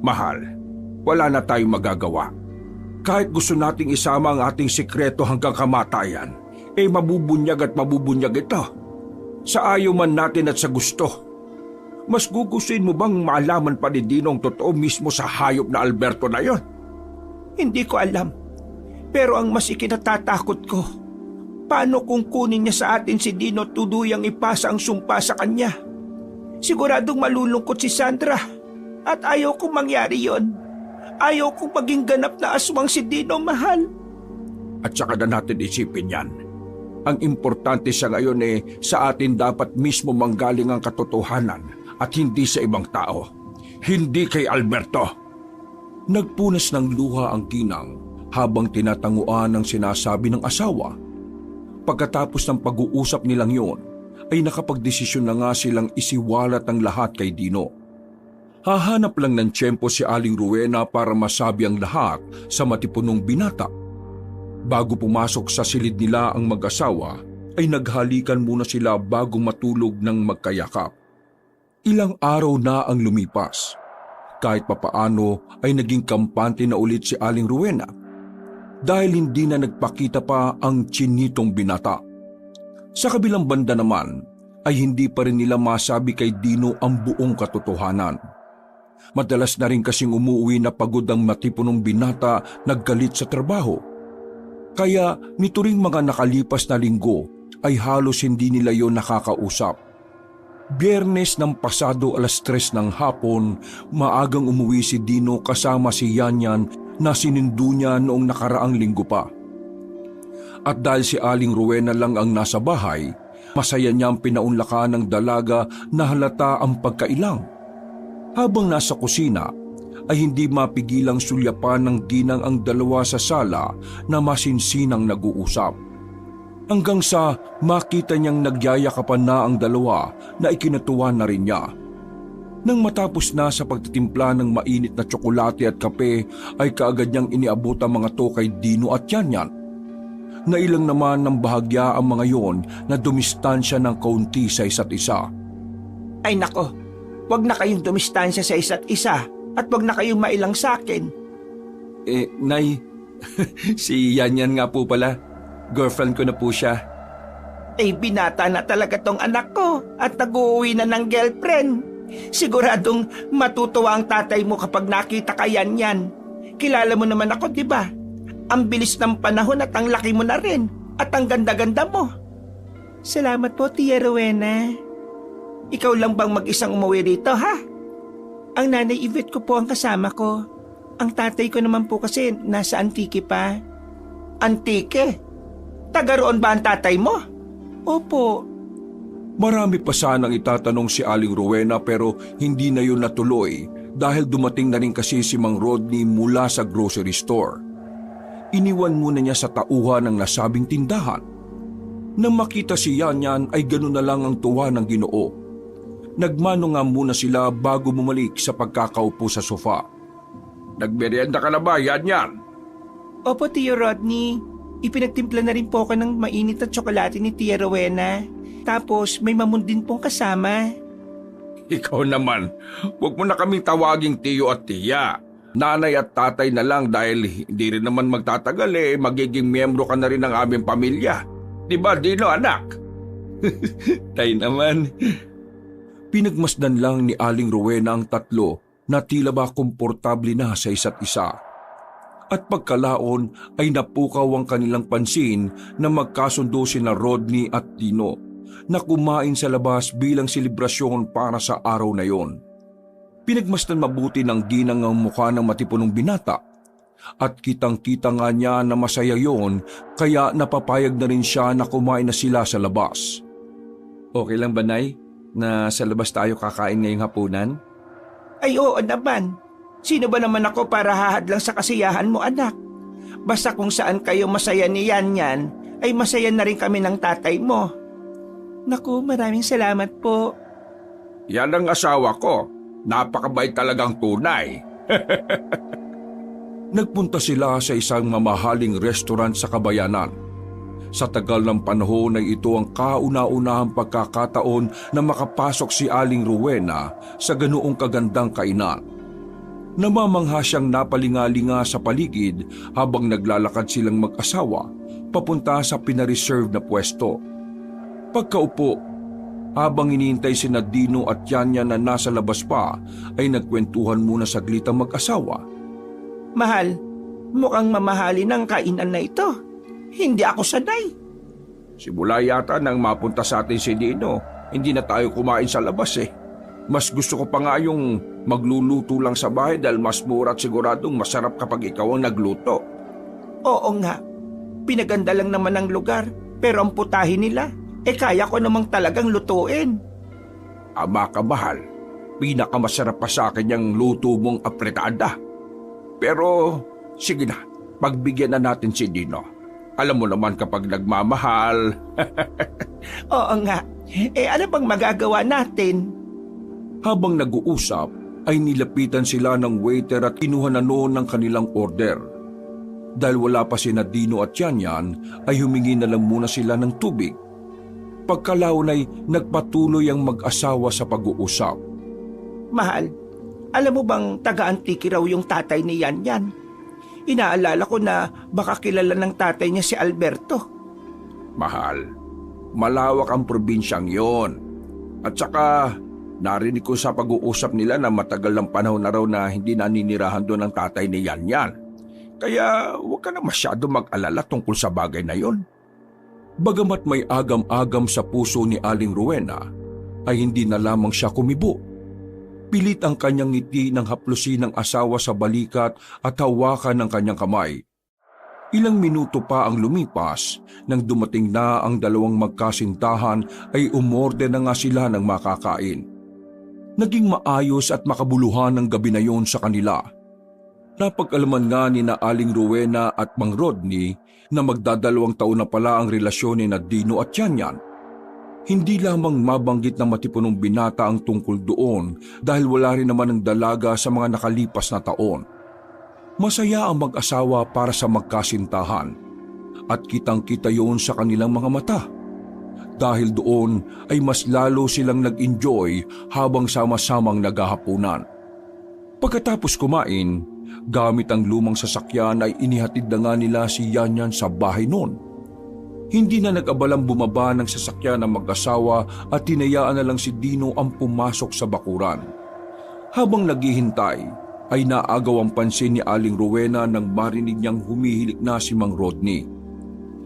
Mahal, wala na tayong magagawa. Kahit gusto nating isama ang ating sikreto hanggang kamatayan, mabubunyag at mabubunyag ito. Sa ayaw man natin at sa gusto. Mas gugustuhin mo bang malaman pa ni Dino ang totoo mismo sa hayop na Alberto na yon? Hindi ko alam. Pero ang mas ikinatatakot ko, paano kung kunin niya sa atin si Dino tuduyang ipasa ang sumpa sa kanya? Siguradong malulungkot si Sandra at ayaw kong mangyari yon. Ayaw kong maging ganap na aswang si Dino, mahal. At saka na natin isipin yan. Ang importante sa ngayon sa atin dapat mismo manggaling ang katotohanan at hindi sa ibang tao. Hindi kay Alberto. Nagpunas ng luha ang Ginang habang tinatanguan ang sinasabi ng asawa. Pagkatapos ng pag-uusap nilang yon, ay nakapagdesisyon na nga silang isiwalat ang lahat kay Dino. Hahanap lang ng tiyempo si Aling Rowena para masabi ang lahat sa matipunong binata. Bago pumasok sa silid nila ang mag-asawa, ay naghalikan muna sila bago matulog ng magkayakap. Ilang araw na ang lumipas. Kahit papaano ay naging kampante na ulit si Aling Rowena dahil hindi na nagpakita pa ang chinitong binata. Sa kabilang banda naman ay hindi pa rin nila masabi kay Dino ang buong katotohanan. Madalas na rin kasing umuwi na pagod ang matipunong binata naggalit sa trabaho. Kaya nito ring mga nakalipas na linggo ay halos hindi nila yon nakakausap. Biyernes ng pasado 3:00 ng hapon, maagang umuwi si Dino kasama si Yanyan na sinundo niya noong nakaraang linggo pa. At dahil si Aling Rowena lang ang nasa bahay, masaya niyang pinaunlakan ng dalaga na halata ang pagkailang. Habang nasa kusina, ay hindi mapigilang sulyapan ng ginang ang dalawa sa sala na masinsinang nag-uusap. Hanggang sa makita niyang nagyayakapan na ang dalawa na ikinatuwa na rin niya. Nang matapos na sa pagtitimpla ng mainit na tsokolate at kape ay kaagad niyang iniabot ang mga to kay Dino at Yanyan. Nailang naman ng bahagya ang mga yon na dumistansya ng kaunti sa isa't isa. Ay nako, wag na kayong dumistansya sa isa't isa at wag na kayong mailang sa akin. Nay, si Yanyan nga po pala. Girlfriend ko na po siya. Binata na talaga tong anak ko at nag-uuwi na ng girlfriend. Siguradong matutuwa ang tatay mo kapag nakita ka yan. Kilala mo naman ako, di ba? Ang bilis ng panahon at ang laki mo na rin. At ang ganda-ganda mo. Salamat po, Tia Rowena. Ikaw lang bang mag-isang umuwi rito, ha? Ang nanay Yvette ko po ang kasama ko. Ang tatay ko naman po kasi nasa Antique pa. Antique? Taga roon ba ang tatay mo? Opo. Marami pa sanang itatanong si Aling Rowena pero hindi na yun natuloy dahil dumating na rin kasi si Mang Rodney mula sa grocery store. Iniwan muna niya sa tauhan ng nasabing tindahan. Nang makita si Yanyan ay gano'n na lang ang tuwa ng Ginoo. Nagmano nga muna sila bago bumalik sa pagkakaupo sa sofa. Nagmerienda ka na ba, Yanyan? Opo, Tio Rodney. Ipinagtimpla na rin po ako ng mainit na tsokolate ni Tia Rowena. Tapos may mamundin pong kasama. Ikaw naman, huwag mo na kaming tawaging tiyo at tiya. Nanay at tatay na lang dahil hindi rin naman magtatagal magiging miyembro ka na rin ng aming pamilya. Diba, Dino, anak? Tay naman. Pinagmasdan lang ni Aling Rowena ang tatlo na tila ba komportable na sa isa't isa. At pagkalaon ay napukaw ang kanilang pansin na magkasundo sina Rodney at Dino na kumain sa labas bilang selebrasyon para sa araw na yon. Pinagmasdan mabuti ng ginang ang mukha ng matipunong binata at kitang-kita nga niya na masaya yon kaya napapayag na rin siya na kumain na sila sa labas. Okay lang ba, Nay, na sa labas tayo kakain ngayong hapunan? Ay oo naman. Sino ba naman ako para hahadlang sa kasiyahan mo, anak? Basta kung saan kayo masaya ni Yanyan, ay masaya na rin kami ng tatay mo. Naku, maraming salamat po. Yan ang asawa ko. Napakabait talagang tunay. Nagpunta sila sa isang mamahaling restaurant sa Kabayanan. Sa tagal ng panahon ay ito ang kauna-unahang pagkakataon na makapasok si Aling Rowena sa ganoong kagandang kainan. Namamangha siyang napalingalinga sa paligid habang naglalakad silang mag-asawa papunta sa pinareserve na pwesto. Pagkaupo, habang inihintay sina Dino at Yanyan na nasa labas pa, ay nagkwentuhan muna saglit ang mag-asawa. Mahal, mukhang mamahalin ang kainan na ito. Hindi ako sanay. Simula yata nang mapunta sa atin si Dino, hindi na tayo kumain sa labas Mas gusto ko pa nga yung magluluto lang sa bahay dahil mas mura at siguradong masarap kapag ikaw ang nagluto. Oo nga, pinaganda lang naman ang lugar, pero ang putahin nila, kaya ko namang talagang lutuin. Ama ka, mahal, pinakamasarap pa sa akin yung luto mong apretada. Pero sige na, pagbigyan na natin si Dino. Alam mo naman kapag nagmamahal. Oo nga, ano bang magagawa natin? Habang nag-uusap, ay nilapitan sila ng waiter at kinuha na noon ng kanilang order. Dahil wala pa sina Dino at Yanyan, ay humingi na lang muna sila ng tubig. Pagkalaon ay nagpatuloy ang mag-asawa sa pag-uusap. Mahal, alam mo bang taga-Antique raw yung tatay ni Yanyan? Inaalala ko na baka kilala ng tatay niya si Alberto. Mahal, malawak ang probinsyang yon. At saka, narinig ko sa pag-uusap nila na matagal ng panahon na raw na hindi naninirahan doon ang tatay ni Yanyan. Kaya huwag ka na masyado mag-alala tungkol sa bagay na yon. Bagamat may agam-agam sa puso ni Aling Rowena, ay hindi na lamang siya kumibo. Pilit ang kanyang ngiti ng haplusin ng asawa sa balikat at hawakan ng kanyang kamay. Ilang minuto pa ang lumipas nang dumating na ang dalawang magkasintahan ay umorder na nga sila ng makakain. Naging maayos at makabuluhan ang gabi na yon sa kanila. Napag-alaman nga ni na Aling Rowena at Mang Rodney na magdadalawang taon na pala ang relasyon ni na Dino at Yanyan. Hindi lamang mabanggit ng matipunong binata ang tungkol doon dahil wala rin naman ang dalaga sa mga nakalipas na taon. Masaya ang mag-asawa para sa magkasintahan at kitang-kita yun sa kanilang mga mata. Dahil doon ay mas lalo silang nag-enjoy habang sama-samang naghahapunan. Pagkatapos kumain, gamit ang lumang sasakyan ay inihatid na nga nila si Yanyan sa bahay noon. Hindi na nag-abalang bumaba ng sasakyan ng mag-asawa at tinayaan na lang si Dino ang pumasok sa bakuran. Habang naghihintay, ay naagaw ang pansin ni Aling Rowena nang marinig niyang humihilik na si Mang Rodney.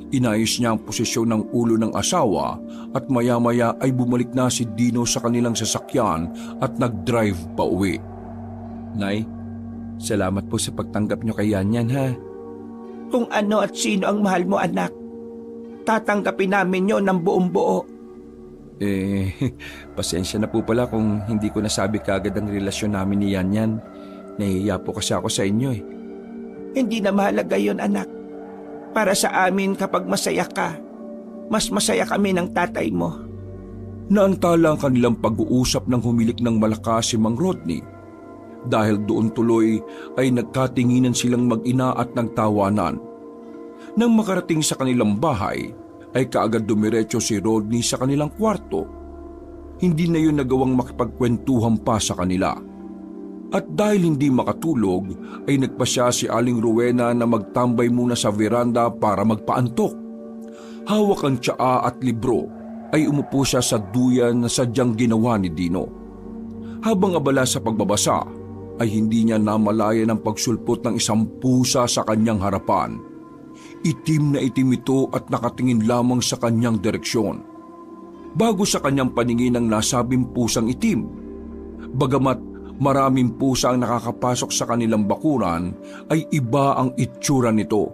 Inayos niya ang posisyon ng ulo ng asawa at maya-maya ay bumalik na si Dino sa kanilang sasakyan at nag-drive pa uwi. Nay, salamat po sa pagtanggap niyo kay Yanyan ha. Kung ano at sino ang mahal mo, anak, tatanggapin namin yon ng buong buo. Pasensya na po pala kung hindi ko nasabi kagad ang relasyon namin ni Yanyan. Nahihiya po kasi ako sa inyo eh. Hindi na mahalaga yon, anak. Para sa amin kapag masaya ka, mas masaya kami ng tatay mo. Naantala ang kanilang pag-uusap nang humilik ng malakas si Mang Rodney. Dahil doon tuloy ay nagkatinginan silang mag-ina at nagtawanan. Nang makarating sa kanilang bahay, ay kaagad dumiretso si Rodney sa kanilang kwarto. Hindi na yun nagawang makipagkwentuhan pa sa kanila. At dahil hindi makatulog, ay nagpasya si Aling Rowena na magtambay muna sa veranda para magpaantok. Hawak ang tsaa at libro, ay umupo siya sa duyan na sadyang ginawa ni Dino. Habang abala sa pagbabasa, ay hindi niya namalayan ang pagsulpot ng isang pusa sa kanyang harapan. Itim na itim ito at nakatingin lamang sa kanyang direksyon. Bago sa kanyang paningin ang nasabing pusang itim. Bagamat maraming pusa ang nakakapasok sa kanilang bakuran, ay iba ang itsura nito.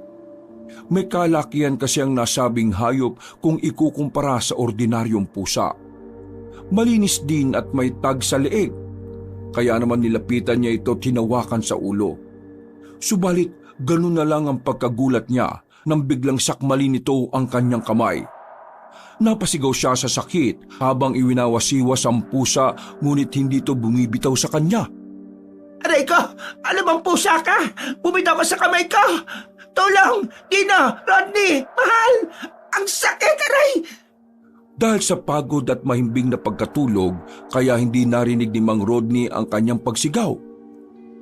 May kalakihan kasi ang nasabing hayop kung ikukumpara sa ordinaryong pusa. Malinis din at may tag sa leeg, kaya naman nilapitan niya ito tinawakan sa ulo. Subalit ganun na lang ang pagkagulat niya nang biglang sakmalin nito ang kanyang kamay. Napasigaw siya sa sakit habang iwinawasiwas ang pusa ngunit hindi ito bumibitaw sa kanya. Aray ko! Ano bang pusa ka? Bumitaw ka sa kamay ko! Tulong! Dino! Rodney! Mahal! Ang sakit, aray! Dahil sa pagod at mahimbing na pagkatulog, kaya hindi narinig ni Mang Rodney ang kanyang pagsigaw.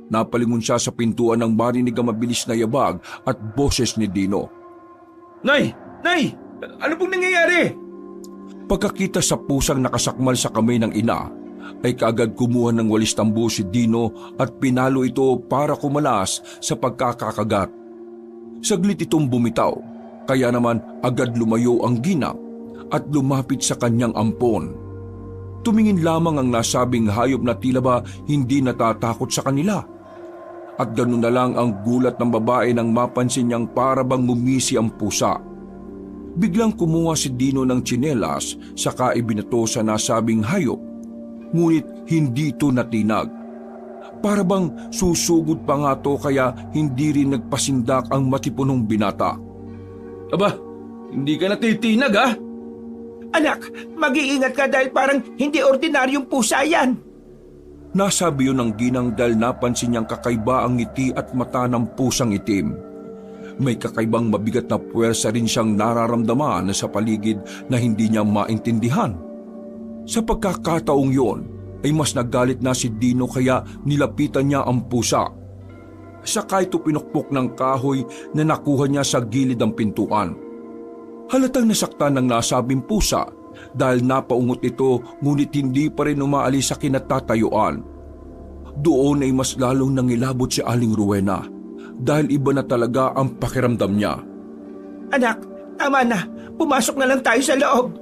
Napalingon siya sa pintuan nang marinig ang mabilis na yabag at boses ni Dino. Nay! Nay! Ano pong nangyayari? Pagkakita sa pusang nakasakmal sa kamay ng ina, ay kaagad kumuha ng walis tambo si Dino at pinalo ito para kumalas sa pagkakakagat. Saglit itong bumitaw, kaya naman agad lumayo ang ginang at lumapit sa kanyang ampon. Tumingin lamang ang nasabing hayop na tila ba hindi natatakot sa kanila. At ganun na lang ang gulat ng babae nang mapansin niyang para bang ngumisi ang pusa. Biglang kumuha si Dino ng tsinelas saka ibinato sa nasabing hayop. Ngunit hindi ito natinag. Para bang susugod pa nga to kaya hindi rin nagpasindak ang matipunong binata. Aba, hindi ka natitinag ha? Anak, mag-iingat ka dahil parang hindi ordinaryong pusa yan. Nasabi yun ng ginang dahil napansin niyang kakaiba ang ngiti at mata ng pusang itim. May kakaibang mabigat na puwersa rin siyang nararamdaman sa paligid na hindi niya maintindihan. Sa pagkakataong yon, ay mas nagalit na si Dino kaya nilapitan niya ang pusa. Saka ito pinukpok ng kahoy na nakuha niya sa gilid ng pintuan. Halatang nasaktan ng nasabing pusa dahil napaungot ito ngunit hindi pa rin umaalis sa kinatatayuan. Doon ay mas lalong nangilabot si Aling Rowena dahil iba na talaga ang pakiramdam niya. Anak, tama na. Pumasok na lang tayo sa loob.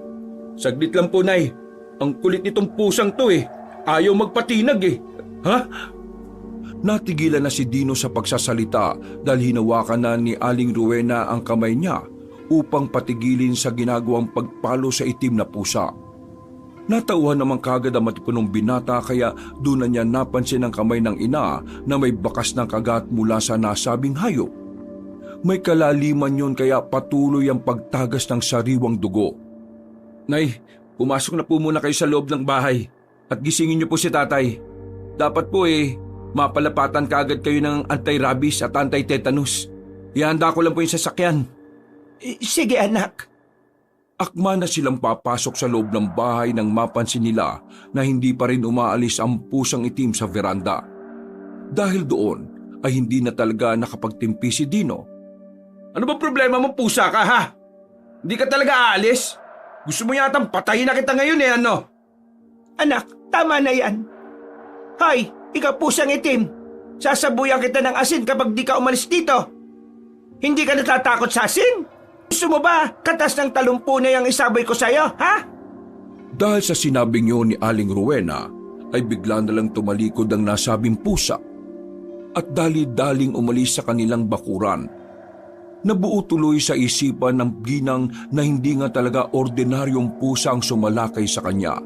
Saglit lang po, Nay. Ang kulit nitong pusang to eh. Ayaw magpatinag eh. Ha? Natigilan na si Dino sa pagsasalita dahil hinawakan na ni Aling Rowena ang kamay niya upang patigilin sa ginagawang pagpalo sa itim na pusa. Natauhan naman kagad ang matipunong binata kaya doon na niya napansin ang kamay ng ina na may bakas ng kagat mula sa nasabing hayop. May kalaliman yun kaya patuloy ang pagtagas ng sariwang dugo. Nay, pumasok na po muna kayo sa loob ng bahay at gisingin niyo po si tatay. Dapat po mapalapatan kaagad kayo ng anti-rabies at anti-tetanus. Ihanda ko lang po yung sasakyan. Sige anak. Akma na silang papasok sa loob ng bahay nang mapansin nila na hindi pa rin umaalis ang pusang itim sa veranda. Dahil doon ay hindi na talaga nakapagtimpi si Dino. Ano ba problema mo, pusa ka ha? Hindi ka talaga aalis? Gusto mo yatang patayin na kita ngayon ano? Anak, tama na yan. Hoy, ikaw pusang itim. Sasabuyan kita ng asin kapag di ka umalis dito. Hindi ka natatakot sa asin? Gusto mo ba katas ng talumpunay ang isaboy ko sa'yo, ha? Dahil sa sinabing yun ni Aling Rowena, ay bigla na lang tumalikod ang nasabing pusa at dali-daling umalis sa kanilang bakuran. Nabuo tuloy sa isipan ng ginang na hindi nga talaga ordinaryong pusa ang sumalakay sa kanya,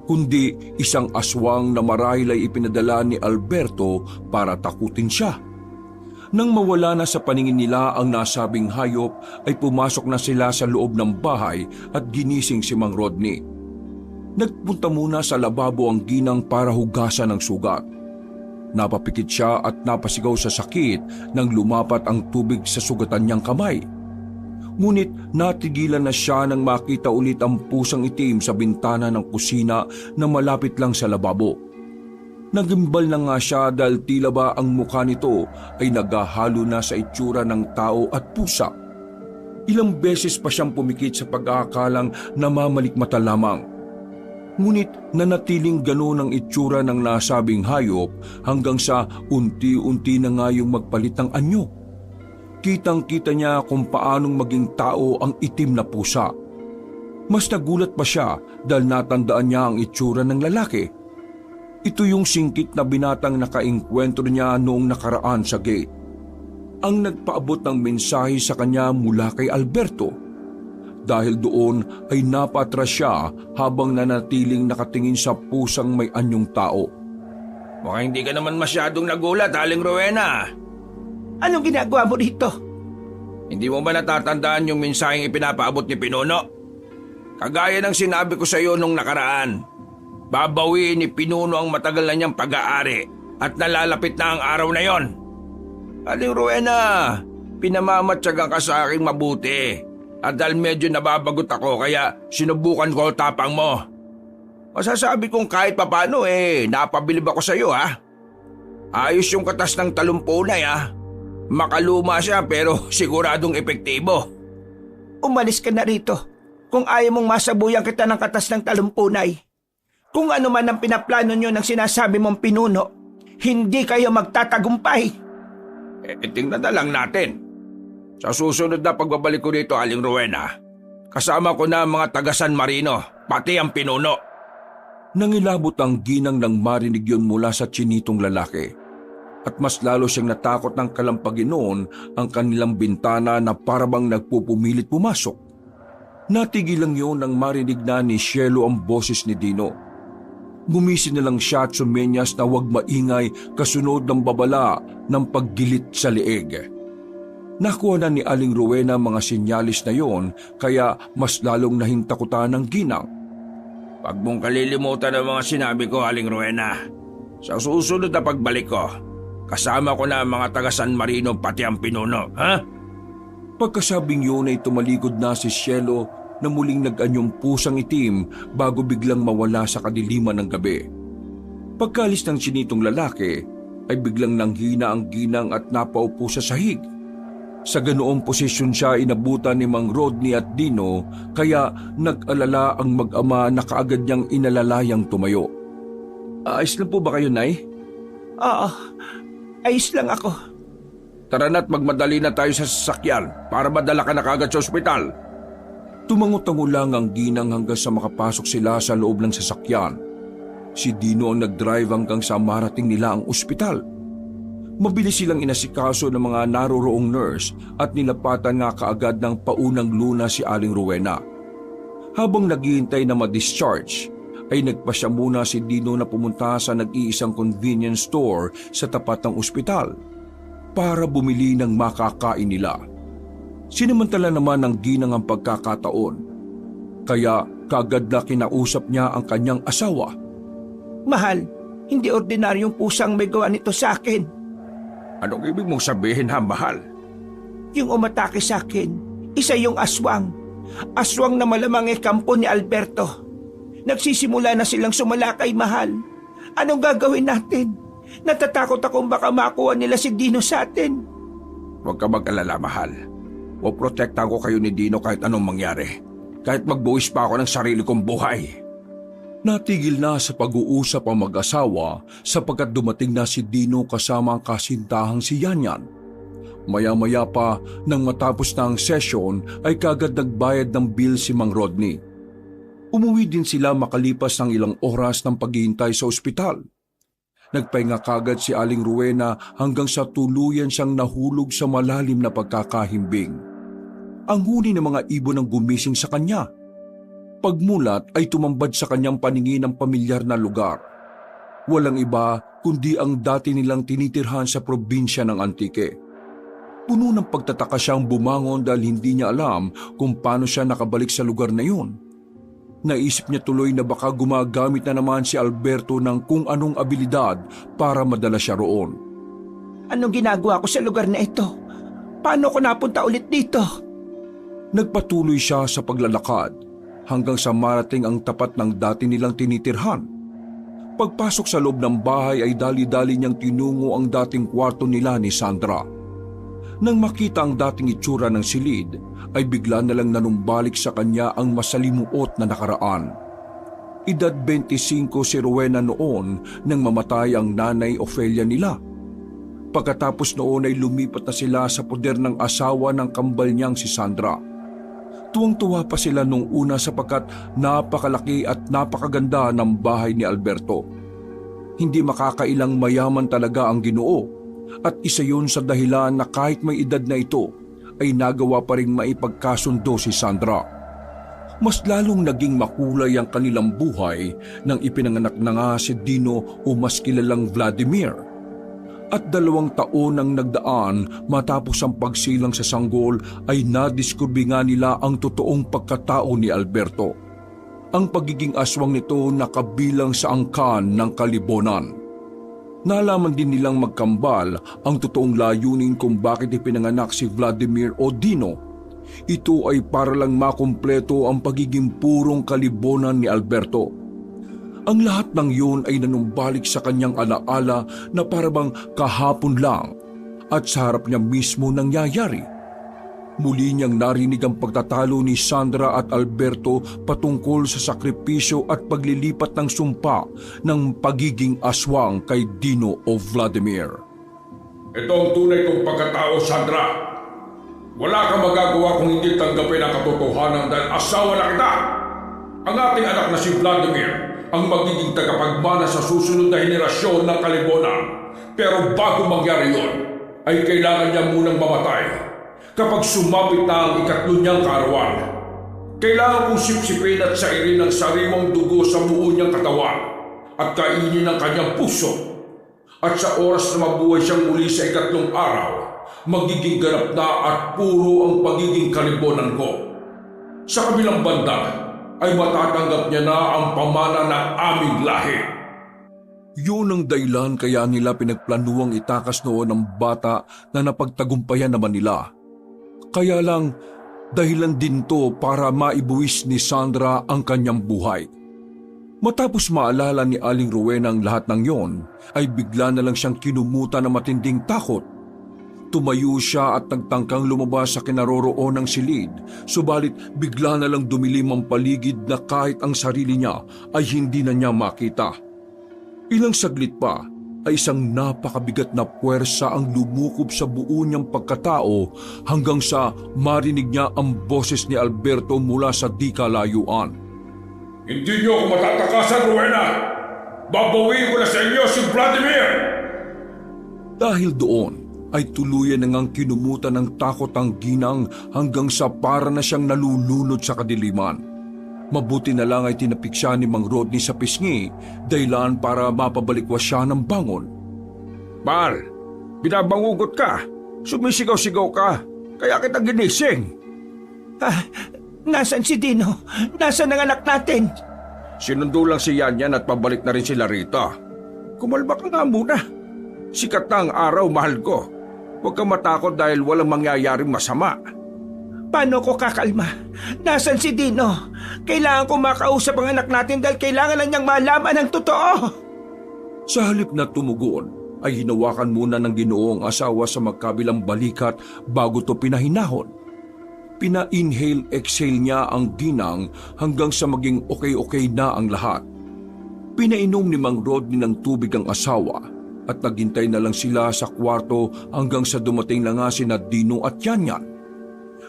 kundi isang aswang na marahil ay ipinadala ni Alberto para takutin siya. Nang mawala na sa paningin nila ang nasabing hayop ay pumasok na sila sa loob ng bahay at ginising si Mang Rodney. Nagpunta muna sa lababo ang ginang para hugasan ng sugat. Napapikit siya at napasigaw sa sakit nang lumapat ang tubig sa sugatan niyang kamay. Ngunit natigilan na siya nang makita ulit ang pusang itim sa bintana ng kusina na malapit lang sa lababo. Nagimbal na nga siya dahil tila ba ang mukha nito ay naghahalo na sa itsura ng tao at pusa. Ilang beses pa siyang pumikit sa pag-aakalang namamalikmata lamang. Ngunit nanatiling ganoon ang itsura ng nasabing hayop hanggang sa unti-unti na nga yung magpalit ng anyo. Kitang-kita niya kung paanong maging tao ang itim na pusa. Mas nagulat pa siya dahil natandaan niya ang itsura ng lalaki. Ito yung singkit na binatang nakaengkwentro niya noong nakaraan sa gate. Ang nagpaabot ng mensahe sa kanya mula kay Alberto. Dahil doon ay napatras siya habang nanatiling nakatingin sa pusang may anyong tao. Mukhang hindi ka naman masyadong nagulat, Aling Rowena. Anong ginagawa mo dito? Hindi mo ba natatandaan yung mensaheng ipinapaabot ni Pinuno? Kagaya ng sinabi ko sa iyo nung nakaraan, babawiin ni Pinuno ang matagal na niyang pag-aari at nalalapit na ang araw na yon. Aling Rowena, pinamamatyagan ka sa aking mabuti at dahil medyo nababagot ako kaya sinubukan ko tapang mo. Masasabi kong kahit papano napabilib ako sa iyo ha. Ayos yung katas ng talumpunay ha. Makaluma siya pero siguradong epektibo. Umalis ka na rito kung ayaw mong masabuyan kita ng katas ng talumpunay. Kung ano man ang pinaplano nyo ng sinasabi mong Pinuno, hindi kayo magtatagumpay. Tingnan na lang natin. Sa susunod na pagbabalik ko rito, Aling Rowena, kasama ko na ang mga taga San Marino, pati ang Pinuno. Nangilabot ang ginang nang marinig yun mula sa tsinitong lalaki. At mas lalo siyang natakot ng kalampagin noon ang kanilang bintana na parabang nagpupumilit pumasok. Natigilang yun nang marinig na ni Cielo ang boses ni Dino. Gumising na lang siya at sumenyas na huwag maingay kasunod ng babala ng paggilit sa leeg. Nakuha na ni Aling Rowena mga sinyalis na yon kaya mas lalong nahintakutan ng ginang. Pag mong kalilimutan ang mga sinabi ko, Aling Rowena, sa susunod na pagbalik ko, kasama ko na ang mga taga San Marino pati ang Pinuno, ha? Pagkasabing yun ay tumalikod na si Cielo na muling nag-anyong pusang itim bago biglang mawala sa kadiliman ng gabi. Pagkalis ng sinitong lalaki ay biglang nanghina ang ginang at napaupo sa sahig. Sa ganoong posisyon siya inabutan ni Mang Rodney at Dino kaya nag-alala ang mag-ama na kaagad niyang inalalayang tumayo. Ayos lang po ba kayo, Nay? Oo, ayos lang ako. Tara na't magmadali na tayo sa sasakyan para madala ka na kaagad sa ospital. Tumango-tango lang ang ginang hanggang sa makapasok sila sa loob ng sasakyan. Si Dino ang nag-drive hanggang sa marating nila ang ospital. Mabilis silang inasikaso ng mga naroroong nurse at nilapatan nga kaagad ng paunang luna si Aling Rowena. Habang naghihintay na ma-discharge, ay nagpasya muna si Dino na pumunta sa nag-iisang convenience store sa tapat ng ospital para bumili ng makakain nila. Sinamantala naman ng ginang ang pagkakataon, kaya kagad na kinausap niya ang kanyang asawa. Mahal, hindi ordinaryong pusang may gawa nito sa akin. Anong ibig mong sabihin ha, mahal? Yung umatake sa akin, isa yung aswang. Aswang na malamang kampo ni Alberto. Nagsisimula na silang sumalakay, mahal. Anong gagawin natin? Natatakot akong baka makuha nila si Dino sa atin. Huwag ka mag-alala, mahal. Poprotektahan ko kayo ni Dino kahit anong mangyari. Kahit magbuwis pa ako ng sarili kong buhay. Natigil na sa pag-uusap ang mag-asawa sapagkat dumating na si Dino kasama ang kasintahang si Yanyan. Maya-maya pa nang matapos na ang session ay kagad nagbayad ng bill si Mang Rodney. Umuwi din sila makalipas ng ilang oras ng paghihintay sa ospital. Nagpahinga kagad si Aling Rowena hanggang sa tuluyan siyang nahulog sa malalim na pagkakahimbing. Ang huni ng mga ibon ang gumising sa kanya. Pagmulat ay tumambad sa kanyang paningin ang pamilyar na lugar. Walang iba kundi ang dati nilang tinitirhan sa probinsya ng Antique. Puno ng pagtataka siyang bumangon dahil hindi niya alam kung paano siya nakabalik sa lugar na yun. Naisip niya tuloy na baka gumagamit na naman si Alberto ng kung anong abilidad para madala siya roon. Anong ginagawa ko sa lugar na ito? Paano ko napunta ulit dito? Nagpatuloy siya sa paglalakad hanggang sa marating ang tapat ng dati nilang tinitirhan. Pagpasok sa loob ng bahay ay dali-dali niyang tinungo ang dating kwarto nila ni Sandra. Nang makita ang dating itsura ng silid, ay bigla na lang nanumbalik sa kanya ang masalimuot na nakaraan. Edad 25 si Rowena noon nang mamatay ang nanay Ofelia nila. Pagkatapos noon ay lumipat na sila sa poder ng asawa ng kambal niyang si Sandra. Tuwang-tuwa pa sila nung una sapagkat napakalaki at napakaganda ng bahay ni Alberto. Hindi makakailang mayaman talaga ang Ginoo at isa yun sa dahilan na kahit may edad na ito ay nagawa pa ring maipagkasundo si Sandra. Mas lalong naging makulay ang kanilang buhay nang ipinanganak na nga si Dino o mas kilalang Vladimir. At 2 taon ang nagdaan matapos ang pagsilang sa sanggol ay nadiskubre nga nila ang totoong pagkatao ni Alberto. Ang pagiging aswang nito nakabilang sa angkan ng kalibonan. Nalaman din nilang magkambal ang totoong layunin kung bakit ipinanganak si Vladimir o Dino. Ito ay para lang makumpleto ang pagiging purong kalibonan ni Alberto. Ang lahat ng yun ay nanumbalik sa kanyang alaala na parabang kahapon lang at sa harap niya mismo nangyayari. Muli niyang narinig ang pagtatalo ni Sandra at Alberto patungkol sa sakripisyo at paglilipat ng sumpa ng pagiging aswang kay Dino o Vladimir. Ito ang tunay kong pagkatao, Sandra. Wala kang magagawa kung hindi tanggapin ang katotohanan dahil asawa na kita. Ang ating anak na si Vladimir ang magiging tagapagmana sa susunod na henerasyon ng kalibonan. Pero bago mangyari yon, ay kailangan niya munang mamatay. Kapag sumapit na ang 3 niyang kaarawan, kailangan kong sipsipin at sairin ng sariwang dugo sa buo niyang katawan at kainin ang kanyang puso. At sa oras na mabuhay siyang muli sa 3 araw, magiging ganap na at puro ang pagiging kalibonan ko. Sa kabilang banda, ay matatanggap niya na ang pamana ng aming lahi. Yun ang dahilan kaya nila pinagplanuang itakas noon ng bata na napagtagumpayan naman nila. Kaya lang, dahilan din to para maibuwis ni Sandra ang kanyang buhay. Matapos maalala ni Aling Rowena ang lahat ng yon, ay bigla na lang siyang kinumuta ng matinding takot. Tumayo siya at nagtangkang lumabas sa kinaroroon ng silid, subalit bigla na lang dumilim ang paligid na kahit ang sarili niya ay hindi na niya makita. Ilang saglit pa ay isang napakabigat na puwersa ang lumukob sa buo niyang pagkatao hanggang sa marinig niya ang boses ni Alberto mula sa di kalayuan. Hindi niyo ako matatakasan, Rowena! Babawiin ko na sa inyo si Vladimir! Dahil doon, ay tuluyan na ngang kinumutan ng takot ang ginang hanggang sa para na siyang nalulunod sa kadiliman. Mabuti na lang ay tinapik siya ni Mang Rodney sa pisngi, dahilan para mapabalikwas siya ng bangon. Par, binabangugot ka. Sumisigaw-sigaw ka. Kaya kita ginising. Nasaan si Dino? Nasaan ang anak natin? Sinundo lang si Yanyan at pabalik na rin sila rito. Kumalma ka nga muna. Sikat na ang araw, mahal ko. Huwag kang matakot dahil walang mangyayaring masama. Paano ko kakalma? Nasaan si Dino? Kailangan ko makausap ang anak natin dahil kailangan na niyang malaman ang totoo. Sa halip na tumugon, ay hinawakan muna ng Ginoo ang asawa sa magkabilang balikat bago to pinahinahon. Pina-inhale-exhale niya ang ginang hanggang sa maging okay-okay na ang lahat. Pinainom ni Mang Rodney ng tubig ang asawa at naghintay na lang sila sa kwarto hanggang sa dumating na nga sina Dino at Yanyan.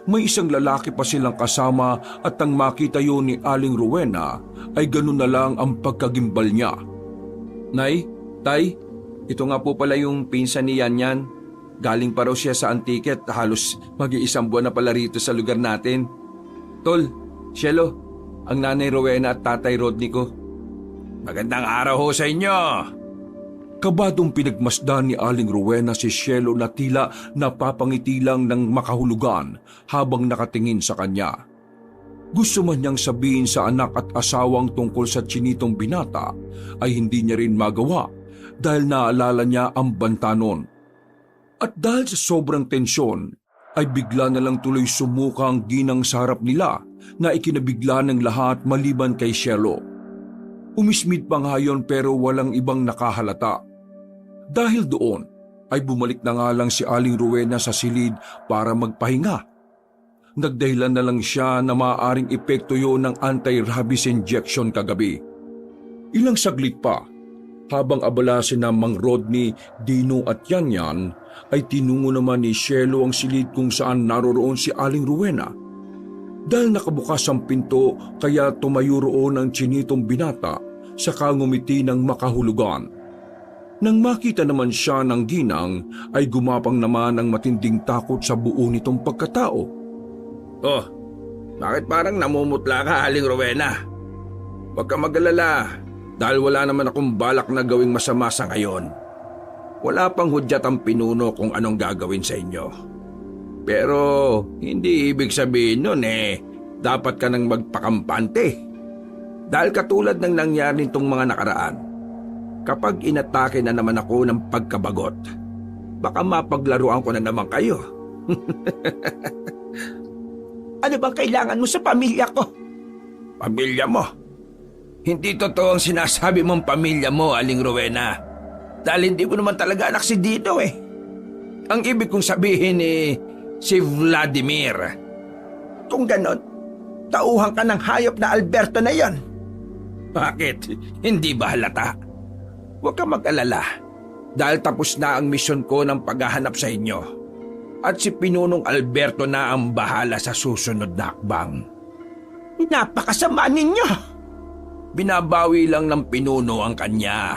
May isang lalaki pa silang kasama at nang makita yun ni Aling Rowena ay ganun na lang ang pagkagimbal niya. Nay, Tay, ito nga po pala yung pinsan ni Yanyan. Galing pa raw siya sa Antiket, halos mag-iisang buwan na pala rito sa lugar natin. Tol, Shelo, ang nanay Rowena at tatay Rodney ko. Magandang araw ho sa inyo. Kabadong pinagmasdan ni Aling Rowena si Shelo na tila napapangiti lang ng makahulugan habang nakatingin sa kanya. Gusto man niyang sabihin sa anak at asawang tungkol sa tsinitong binata ay hindi niya rin magawa dahil naalala niya ang bantanon. At dahil sa sobrang tensyon ay bigla na lang tuloy sumuka ang ginang sa harap nila na ikinabigla ng lahat maliban kay Shelo. Umismid pa nga yun pero walang ibang nakahalata. Dahil doon ay bumalik na nga lang si Aling Rowena sa silid para magpahinga. Nagdahilan na lang siya na maaaring epekto yun ng anti-rabies injection kagabi. Ilang saglit pa, habang abala sina Mang Rodney, Dino at Yanyan, ay tinungo naman ni Shelo ang silid kung saan naroroon si Aling Rowena. Dahil nakabukas ang pinto kaya tumayo roon ang tsinitong binata saka ngumiti ng makahulugan. Nang makita naman siya ng ginang ay gumapang naman ang matinding takot sa buo nitong pagkatao. Oh, bakit parang namumutla ka, Aling Rowena? Huwag ka mag-alala dahil wala naman akong balak na gawing masama sa ngayon. Wala pang hudyat ang pinuno kung anong gagawin sa inyo. Pero hindi ibig sabihin nun dapat ka nang magpakampante. Dahil katulad ng nangyari nitong mga nakaraan, kapag inatake na naman ako ng pagkabagot, baka mapaglaruan ko na naman kayo. Ano bang kailangan mo sa pamilya ko? Pamilya mo? Hindi totoo ang sinasabi mong pamilya mo, Aling Rowena. Dahil hindi mo naman talaga anak si Dino Ang ibig kong sabihin si Vladimir. Kung ganon, tauhan ka ng hayop na Alberto na yon. Bakit? Hindi ba halata? Huwag ka mag-alala dahil tapos na ang misyon ko ng paghahanap sa inyo. At si Pinunong Alberto na ang bahala sa susunod na hakbang. Napakasama ninyo! Binabawi lang ng pinuno ang kanya.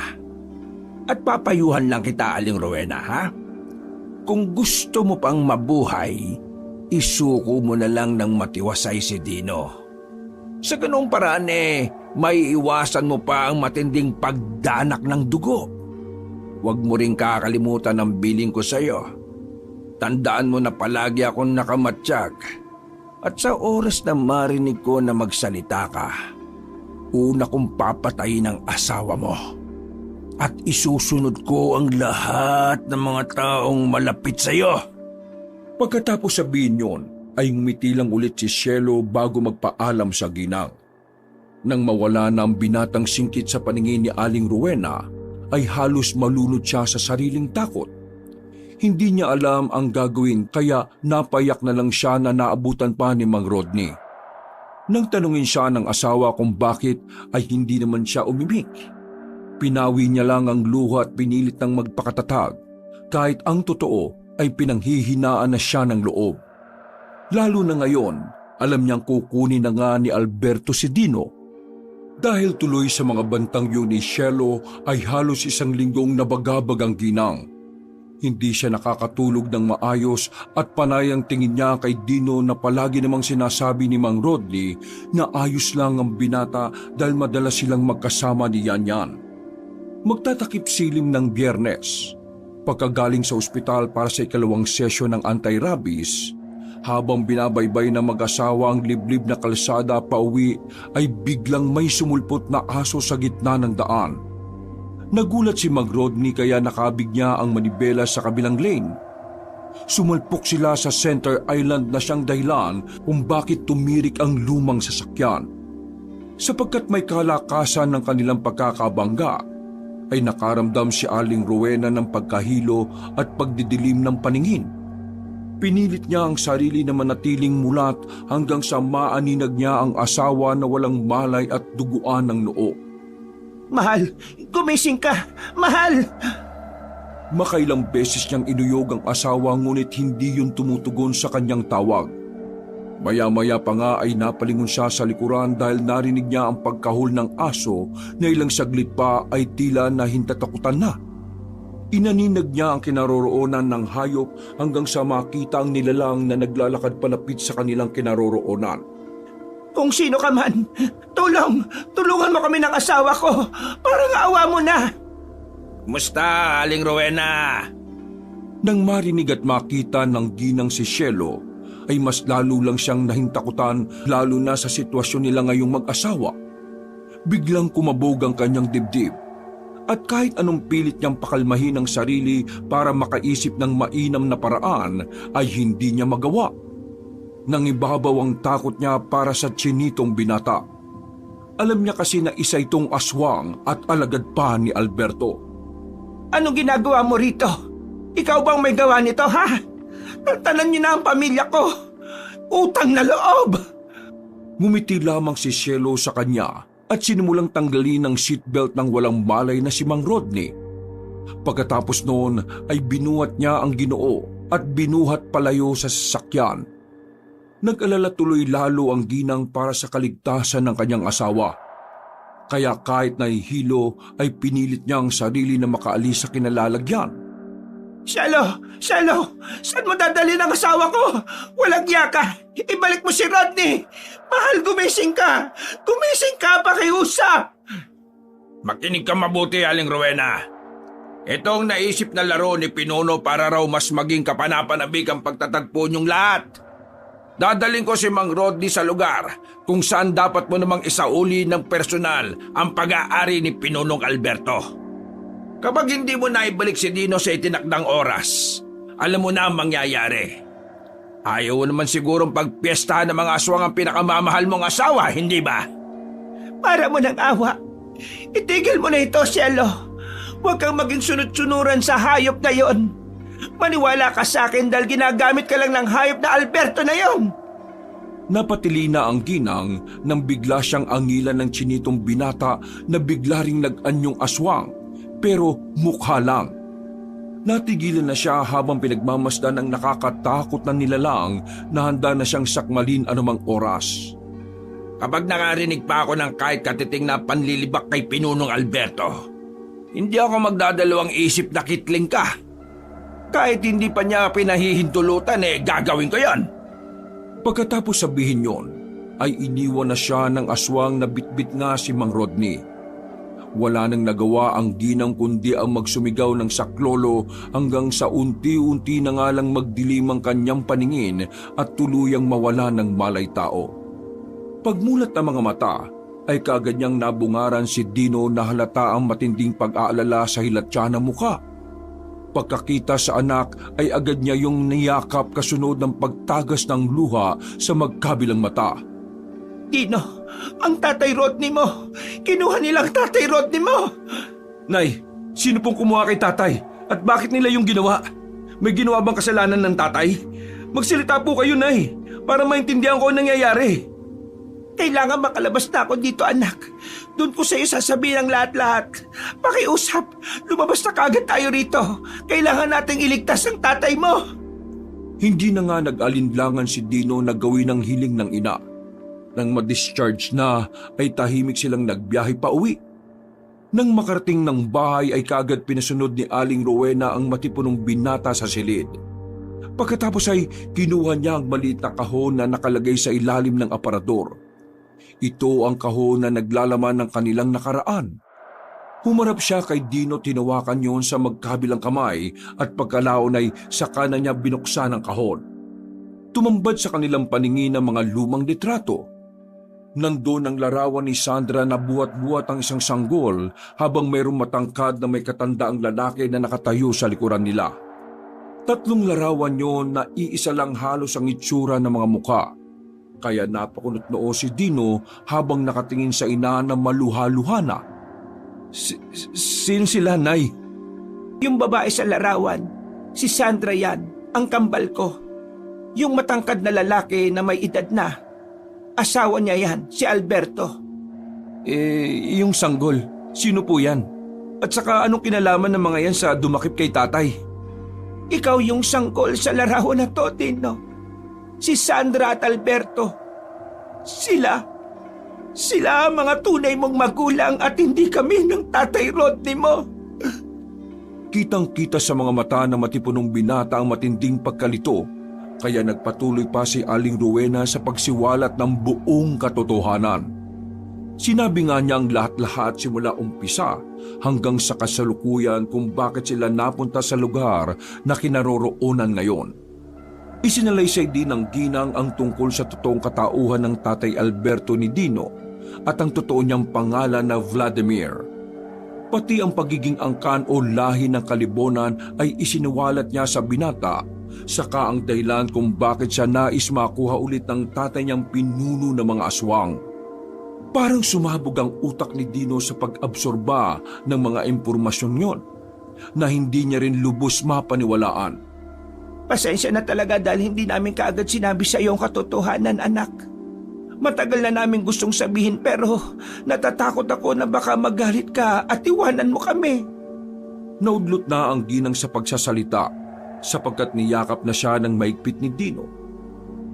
At papayuhan lang kita, Aling Rowena, ha? Kung gusto mo pang mabuhay, isuko mo na lang ng matiwasay si Dino. Sa ganung paraan may iwasan mo pa ang matinding pagdanak ng dugo. Huwag mo rin kakalimutan ang biling ko sa iyo. Tandaan mo na palagi akong nakamatsyag. At sa oras na marinig ko na magsalita ka, una kong papatayin ang asawa mo. At isusunod ko ang lahat ng mga taong malapit sa iyo. Pagkatapos sabihin yon, ay ngumiti lang ulit si Shelo bago magpaalam sa ginang. Nang mawala na ang binatang singkit sa paningin ni Aling Rowena, ay halos malunod siya sa sariling takot. Hindi niya alam ang gagawin kaya napayak na lang siya na naabutan pa ni Mang Rodney. Nang tanungin siya ng asawa kung bakit ay hindi naman siya umimik. Pinawi niya lang ang luha at pinilit ng magpakatatag kahit ang totoo ay pinanghihinaan na siya ng loob. Lalo na ngayon, alam niyang kukunin na nga ni Alberto si Dino. Dahil tuloy sa mga bantang yun ni Shelo ay halos isang linggong nabagabag ang ginang. Hindi siya nakakatulog ng maayos at panay ang tingin niya kay Dino na palagi namang sinasabi ni Mang Rodney na ayos lang ang binata dahil madalas silang magkasama ni Yanyan. Magtatakip silim ng Biyernes. Pagkagaling sa ospital para sa ikalawang sesyon ng anti-rabies, habang binabaybay na mag-asawa ang liblib na kalsada pauwi ay biglang may sumulpot na aso sa gitna ng daan. Nagulat si Mang Rodney kaya nakabig niya ang manibela sa kabilang lane. Sumalpok sila sa Center Island na siyang dahilan kung bakit tumirik ang lumang sasakyan. Sapagkat may kalakasan ng kanilang pagkakabangga, ay nakaramdam si Aling Rowena ng pagkahilo at pagdidilim ng paningin. Pinilit niya ang sarili na manatiling mulat hanggang sa maaninag niya ang asawa na walang malay at duguan ng noo. Mahal, gumising ka! Mahal! Makailang beses niyang inuyog ang asawa ngunit hindi yun tumutugon sa kanyang tawag. Maya-maya pa nga ay napalingon siya sa likuran dahil narinig niya ang pagkahol ng aso na ilang saglit pa ay tila nahintatakutan na. Inaninag niya ang kinaroroonan ng hayop hanggang sa makita ang nilalang na naglalakad palapit sa kanilang kinaroroonan. Kung sino ka man, tulungan mo kami ng asawa ko. Parang awa mo na. Musta, Aling Rowena? Nang marinig at makita ng ginang si Cielo, ay mas lalo lang siyang nahintakutan lalo na sa sitwasyon nila ngayong mag-asawa. Biglang kumabog ang kanyang dibdib. At kahit anong pilit niyang pakalmahin ang sarili para makaisip ng mainam na paraan, ay hindi niya magawa. Nangibabaw ang takot niya para sa tsinitong binata. Alam niya kasi na isa itong aswang at alagad pa ni Alberto. Anong ginagawa mo rito? Ikaw bang may gawa nito, ha? Tantanan niyo na ang pamilya ko. Utang na loob! Ngumiti lamang si Cielo sa kanya at sinimulang tanggalin ang seatbelt ng walang malay na si Mang Rodney. Pagkatapos noon ay binuhat niya ang Ginoo at binuhat palayo sa sasakyan. Nag-alala tuloy lalo ang ginang para sa kaligtasan ng kanyang asawa. Kaya kahit nahihilo ay pinilit niya ang sarili na makaalis sa kinalalagyan. Shelo! Saan mo dadalhin ang asawa ko? Walang yaka! Ibalik mo si Rodney! Mahal, gumising ka! Gumising ka, pakiusap! Makinig ka mabuti, Aling Rowena. Ito ang naisip na laro ni Pinuno para raw mas maging kapanapanabik ang pagtatagpo niyong lahat. Dadaling ko si Mang Rodney sa lugar kung saan dapat mo namang isauli ng personal ang pag-aari ni Pinunong Alberto. Kapag hindi mo naibalik si Dino sa itinakdang oras, alam mo na ang mangyayari. Ayaw naman sigurong pagpiestahan ng mga aswang ang pinakamamahal mong asawa, hindi ba? Para mo ng awa. Itigil mo na ito, Cielo. Huwag kang maging sunod-sunuran sa hayop na yon. Maniwala ka sa akin dahil ginagamit ka lang ng hayop na Alberto na yon. Napatili na ang ginang nang bigla siyang angilan ng tsinitong binata na bigla ring nag-anyong aswang, pero mukha lang. Natigilan na siya habang pinagmamasdan ang nakakatakot na nilalang na handa na siyang sakmalin anumang oras. Kapag nakarinig pa ako ng kahit katiting na panlilibak kay Pinunong Alberto, hindi ako magdadalawang isip na kitling ka. Kahit hindi pa niya pinahihintulutan gagawin ko yan. Pagkatapos sabihin yon, ay iniwan na siya ng aswang na bitbit nga si Mang Rodney. Wala nang nagawa ang ginang kundi ang magsumigaw ng saklolo hanggang sa unti-unti na nga lang magdilim ang kanyang paningin at tuluyang mawala ng malay tao. Pagmulat ng mga mata, ay kaagad niyang nabungaran si Dino na halata ang matinding pag-aalala sa hilatya ng mukha. Pagkakita sa anak ay agad niya yung niyakap kasunod ng pagtagas ng luha sa magkabilang mata. Dino, ang tatay Rodney mo. Kinuha nilang tatay Rodney mo. Nay, sino pong kumuha kay tatay? At bakit nila yung ginawa? May ginawa bang kasalanan ng tatay? Magsalita po kayo, Nay, para maintindihan ko ang nangyayari. Kailangan makalabas na ako dito, anak. Doon ko sa iyo sasabihin ang lahat-lahat. Pakiusap, lumabas na kagad tayo rito. Kailangan nating iligtas ang tatay mo. Hindi na nga nag-alinlangan si Dino na gawin ang hiling ng ina. Nang ma-discharge na, ay tahimik silang nagbiyahe pa uwi. Nang makarating ng bahay ay kaagad pinasunod ni Aling Rowena ang matipunong binata sa silid. Pagkatapos ay kinuha niya ang maliit na kahon na nakalagay sa ilalim ng aparador. Ito ang kahon na naglalaman ng kanilang nakaraan. Humarap siya kay Dino, tinawakan yon sa magkabilang kamay at pagkalaon ay saka na niya binuksan ang kahon. Tumambad sa kanilang paningin ang mga lumang litrato. Nandoon ang larawan ni Sandra na buhat-buhat ang isang sanggol habang mayroong matangkad na may katandaang lalaki na nakatayo sa likuran nila. 3 larawan yon na iisa lang halos ang itsura ng mga muka. Kaya napakunot noo si Dino habang nakatingin sa ina na maluha-luhana. Sino sila, Nay? Yung babae sa larawan, si Sandra yan, ang kambal ko. Yung matangkad na lalaki na may edad na, asawa niya yan, si Alberto. Yung sanggol, sino po yan? At saka anong kinalaman ng mga yan sa dumakip kay tatay? Ikaw yung sanggol sa larawan na to, Dino. Si Sandra at Alberto. Sila ang mga tunay mong magulang at hindi kami ng Tatay Rodney mo. Kitang-kita sa mga mata ng matipunong binata ang matinding pagkalito, kaya nagpatuloy pa si Aling Rowena sa pagsiwalat ng buong katotohanan. Sinabi nga niya ang lahat-lahat simula umpisa hanggang sa kasalukuyan kung bakit sila napunta sa lugar na kinaroroonan ngayon. Isinalaysay din ng ginang ang tungkol sa totoong katauhan ng Tatay Alberto ni Dino at ang totoo niyang pangalan na Vladimir. Pati ang pagiging angkan o lahi ng Kalibonan ay isiniwalat niya sa binata, saka ang dahilan kung bakit siya nais makuha ulit ng tatay niyang pinuno ng mga aswang. Parang sumabog ang utak ni Dino sa pag-absorba ng mga impormasyon yon na hindi niya rin lubos mapaniwalaan. Pasensya na talaga dahil hindi namin kaagad sinabi sa iyo ang katotohanan, anak. Matagal na namin gustong sabihin pero natatakot ako na baka magalit ka at iwanan mo kami. Naudlot na ang ginang sa pagsasalita sapagkat niyakap na siya ng maigpit ni Dino.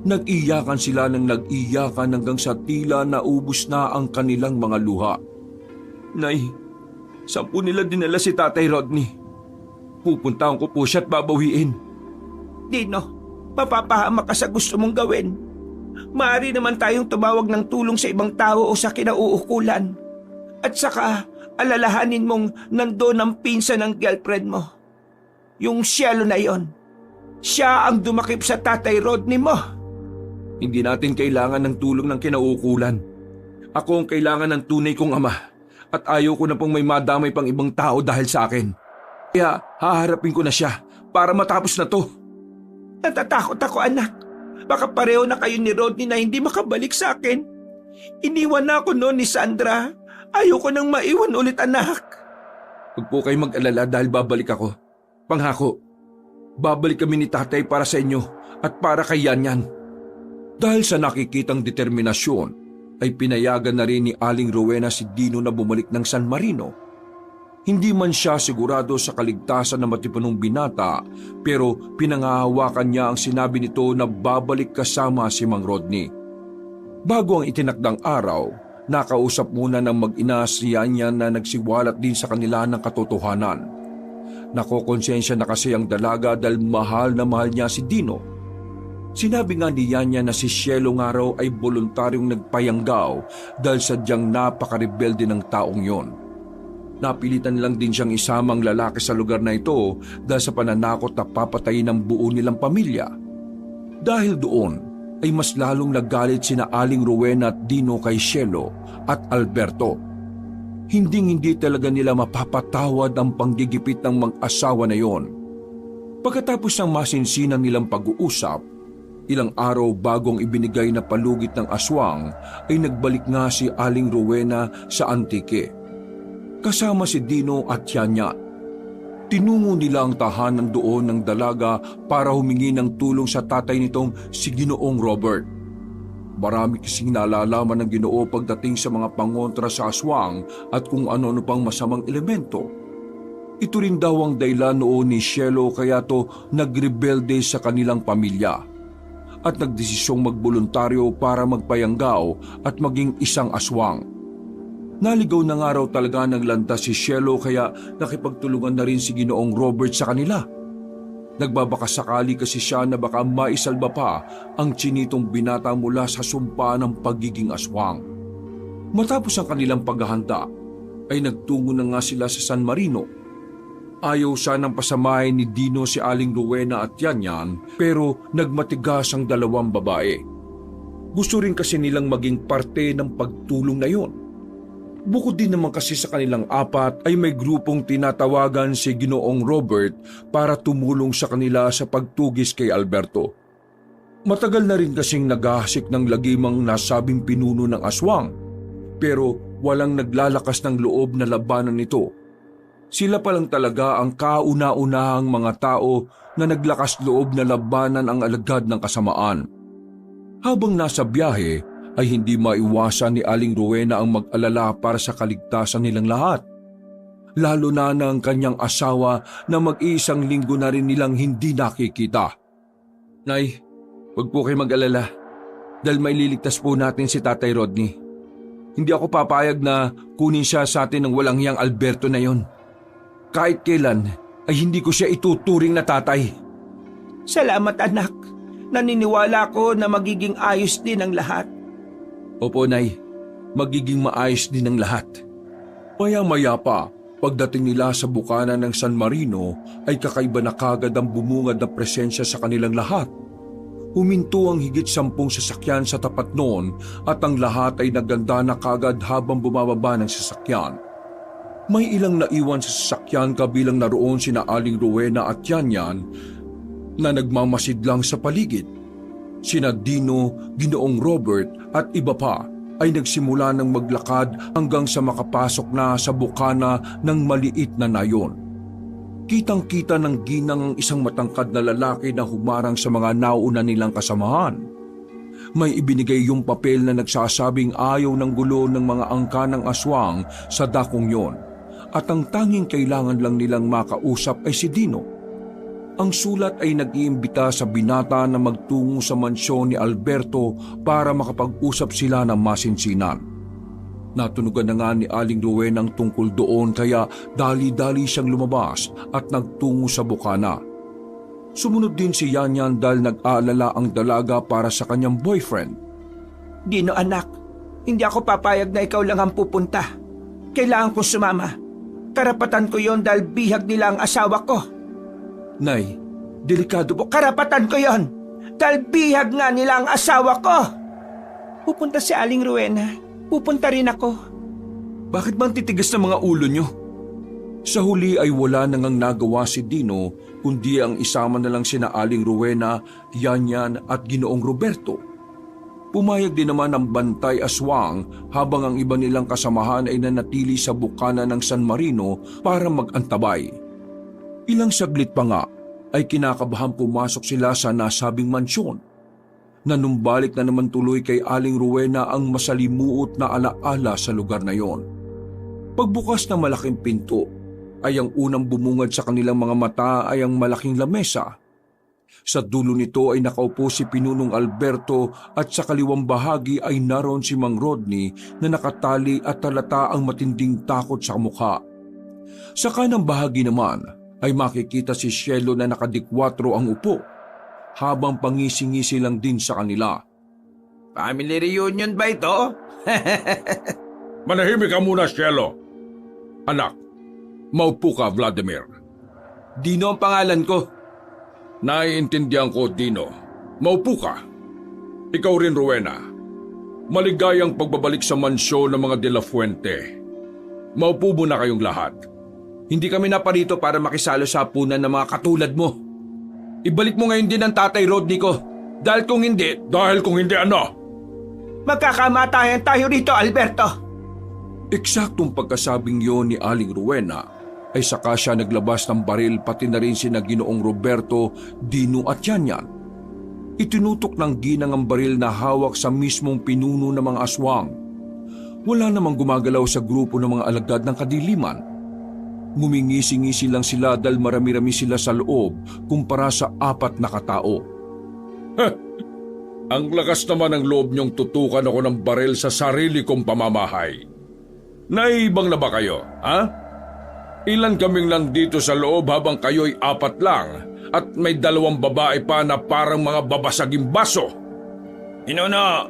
Nag-iyakan sila ng nag-iyakan hanggang sa tila naubos na ang kanilang mga luha. Nay, saan po nila dinala si Tatay Rodney? Pupuntahan ko po siya at babawiin. Dino, mapapahamak ka sa gusto mong gawin. Maaari naman tayong tumawag ng tulong sa ibang tao o sa kinauukulan. At saka, alalahanin mong nandoon ang pinsan ng girlfriend mo. Yung Cielo na yon. Siya ang dumakip sa Tatay Rodney mo. Hindi natin kailangan ng tulong ng kinauukulan. Ako ang kailangan ng tunay kong ama at ayaw ko na pong may madamay pang ibang tao dahil sa akin. Kaya haharapin ko na siya para matapos na to. Natatakot ako, anak. Baka pareho na kayo ni Rodney na hindi makabalik sa akin. Iniwan na ako noon ni Sandra. Ayoko nang maiwan ulit, anak. Huwag po kayo mag-alala dahil babalik ako. Panghako, babalik kami ni tatay para sa inyo at para kay Yanyan. Dahil sa nakikitang determinasyon, ay pinayagan na rin ni Aling Rowena si Dino na bumalik ng San Marino. Hindi man siya sigurado sa kaligtasan ng matipunong binata, pero pinangahawakan niya ang sinabi nito na babalik kasama si Mang Rodney. Bago ang itinakdang araw, nakausap muna ng mag-ina si Yanyan na nagsiwalat din sa kanila ng katotohanan. Nakokonsensya na kasi ang dalaga dahil mahal na mahal niya si Dino. Sinabi nga ni Yanyan na si Cielo nga raw ay voluntaryong nagpayanggaw dahil sadyang napaka-rebelde ng taong yon. Napilitan lang din siyang isamang lalaki sa lugar na ito dahil sa pananakot na papatayin ang buo nilang pamilya. Dahil doon ay mas lalong nagalit sina Aling Rowena at Dino kay Cielo at Alberto. Hinding-hindi talaga nila mapapatawad ang panggigipit ng mag-asawa na yon. Pagkatapos ng masinsinan nilang pag-uusap, ilang araw bagong ibinigay na palugit ng aswang ay nagbalik nga si Aling Rowena sa Antique. Kasama si Dino at Yanyan. Tinungo nila ang tahanan doon ng dalaga para humingi ng tulong sa tatay nitong si Ginoong Robert. Marami kasing nalalaman ng Ginoo pagdating sa mga pangontra sa aswang at kung ano-ano pang masamang elemento. Ito rin daw ang dahilan noon ni Cielo kaya to nagrebelde sa kanilang pamilya at nagdesisyong magboluntaryo para magpayanggaw at maging isang aswang. Naligaw na nga raw talaga ng landas si Cielo kaya nakipagtulungan na rin si Ginoong Robert sa kanila. Nagbabakasakali kasi siya na baka maisalba pa ang chinitong binata mula sa sumpa ng pagiging aswang. Matapos ang kanilang paghahanda, ay nagtungo na nga sila sa San Marino. Ayaw sanang pasamahin ni Dino si Aling Rowena at Yanyan pero nagmatigas ang dalawang babae. Gusto rin kasi nilang maging parte ng pagtulong na yon. Bukod din naman kasi sa kanilang apat ay may grupong tinatawagan si Ginoong Robert para tumulong sa kanila sa pagtugis kay Alberto. Matagal na rin kasing naghahasik ng lagimang nasabing pinuno ng aswang pero walang naglalakas ng loob na labanan nito. Sila pa lang talaga ang kauna-unahang mga tao na naglakas loob na labanan ang alagad ng kasamaan. Habang nasa biyahe, ay hindi maiwasan ni Aling Rowena ang mag-alala para sa kaligtasan nilang lahat. Lalo na ng kanyang asawa na mag-iisang linggo na rin nilang hindi nakikita. Nay, huwag po kayo mag-alala dahil maililigtas po natin si Tatay Rodney. Hindi ako papayag na kunin siya sa atin ng walang hiyang Alberto na yon. Kahit kailan ay hindi ko siya ituturing na tatay. Salamat anak. Naniniwala ko na magiging ayos din ang lahat. Opo, Nay. Magiging maayos din ang lahat. Maya-maya pa, pagdating nila sa bukana ng San Marino ay kakaiba na kagad ang bumungad na presensya sa kanilang lahat. Huminto ang higit 10 sasakyan sa tapat noon at ang lahat ay naganda na kagad habang bumababa ng sasakyan. May ilang naiwan sa sasakyan kabilang naroon sina Aling Rowena at Yanyan na nagmamasid lang sa paligid. Sina Dino, Ginoong Robert at iba pa ay nagsimula ng maglakad hanggang sa makapasok na sa bukana ng maliit na nayon. Kitang-kita ng ginang ang isang matangkad na lalaki na humarang sa mga nauna nilang kasamahan. May ibinigay yung papel na nagsasabing ayaw ng gulo ng mga angka ng aswang sa dakong yon at ang tanging kailangan lang nilang makausap ay si Dino. Ang sulat ay nag-iimbita sa binata na magtungo sa mansyon ni Alberto para makapag-usap sila ng masinsinan. Natunugan na nga ni Aling Rowena ang tungkol doon kaya dali-dali siyang lumabas at nagtungo sa bukana. Sumunod din si Yanyan dahil nag-aalala ang dalaga para sa kanyang boyfriend. Dino anak, hindi ako papayag na ikaw lang ang pupunta. Kailangan kong sumama. Karapatan ko yon dahil bihag nila ang asawa ko. Nay, delikado po. Karapatan ko yon dahil bihag nga nila ang asawa ko. Pupunta si Aling Rowena. Pupunta rin ako. Bakit bang titigas ng mga ulo nyo? Sa huli ay wala nang nagawa si Dino kundi ang isama na lang sina Aling Rowena, Yanyan at Ginoong Roberto. Pumayag din naman ang bantay aswang habang ang iba nilang kasamahan ay nanatili sa bukana ng San Marino para mag-antabay. Ilang saglit pa nga ay kinakabahan pumasok sila sa nasabing mansyon. Nanumbalik na naman tuloy kay Aling Rowena ang masalimuot na alaala sa lugar na yon. Pagbukas ng malaking pinto ay ang unang bumungad sa kanilang mga mata ay ang malaking lamesa. Sa dulo nito ay nakaupo si Pinunong Alberto at sa kaliwang bahagi ay naroon si Mang Rodney na nakatali at halata ang matinding takot sa mukha. Sa kanang bahagi naman ay makikita si Cielo na nakadikwatro ang upo, habang pangisi-ngisi lang din sa kanila. Family reunion ba ito? Manahimik ka muna, Cielo. Anak, maupo ka, Vladimir. Dino ang pangalan ko. Naiintindihan ko, Dino. Maupo ka. Ikaw rin, Rowena. Maligayang pagbabalik sa mansyon ng mga De La Fuente. Maupo muna kayong lahat. Hindi kami naparito para makisalo sa hapunan ng mga katulad mo. Ibalik mo ngayon din ang Tatay Rodney ko. Dahil kung hindi ano? Magkakamatayan tayo rito, Alberto. Eksaktong pagkasabing yon ni Aling Rowena ay saka siya naglabas ng baril pati na rin sina Ginoong Roberto, Dino at Yanyan. Itinutok ng ginang ang baril na hawak sa mismong pinuno ng mga aswang. Wala namang gumagalaw sa grupo ng mga alagad ng kadiliman. Ngumingisi-ngisi lang sila dahil marami-rami sila sa loob kumpara sa 4 na katao. Ang lakas naman ng loob niyong tutukan ako ng baril sa sarili kong pamamahay. Naibang na ba kayo, ha? Ilan kaming nandito sa loob habang kayo'y 4 lang at may 2 babae pa na parang mga babasaging baso. Pinuno,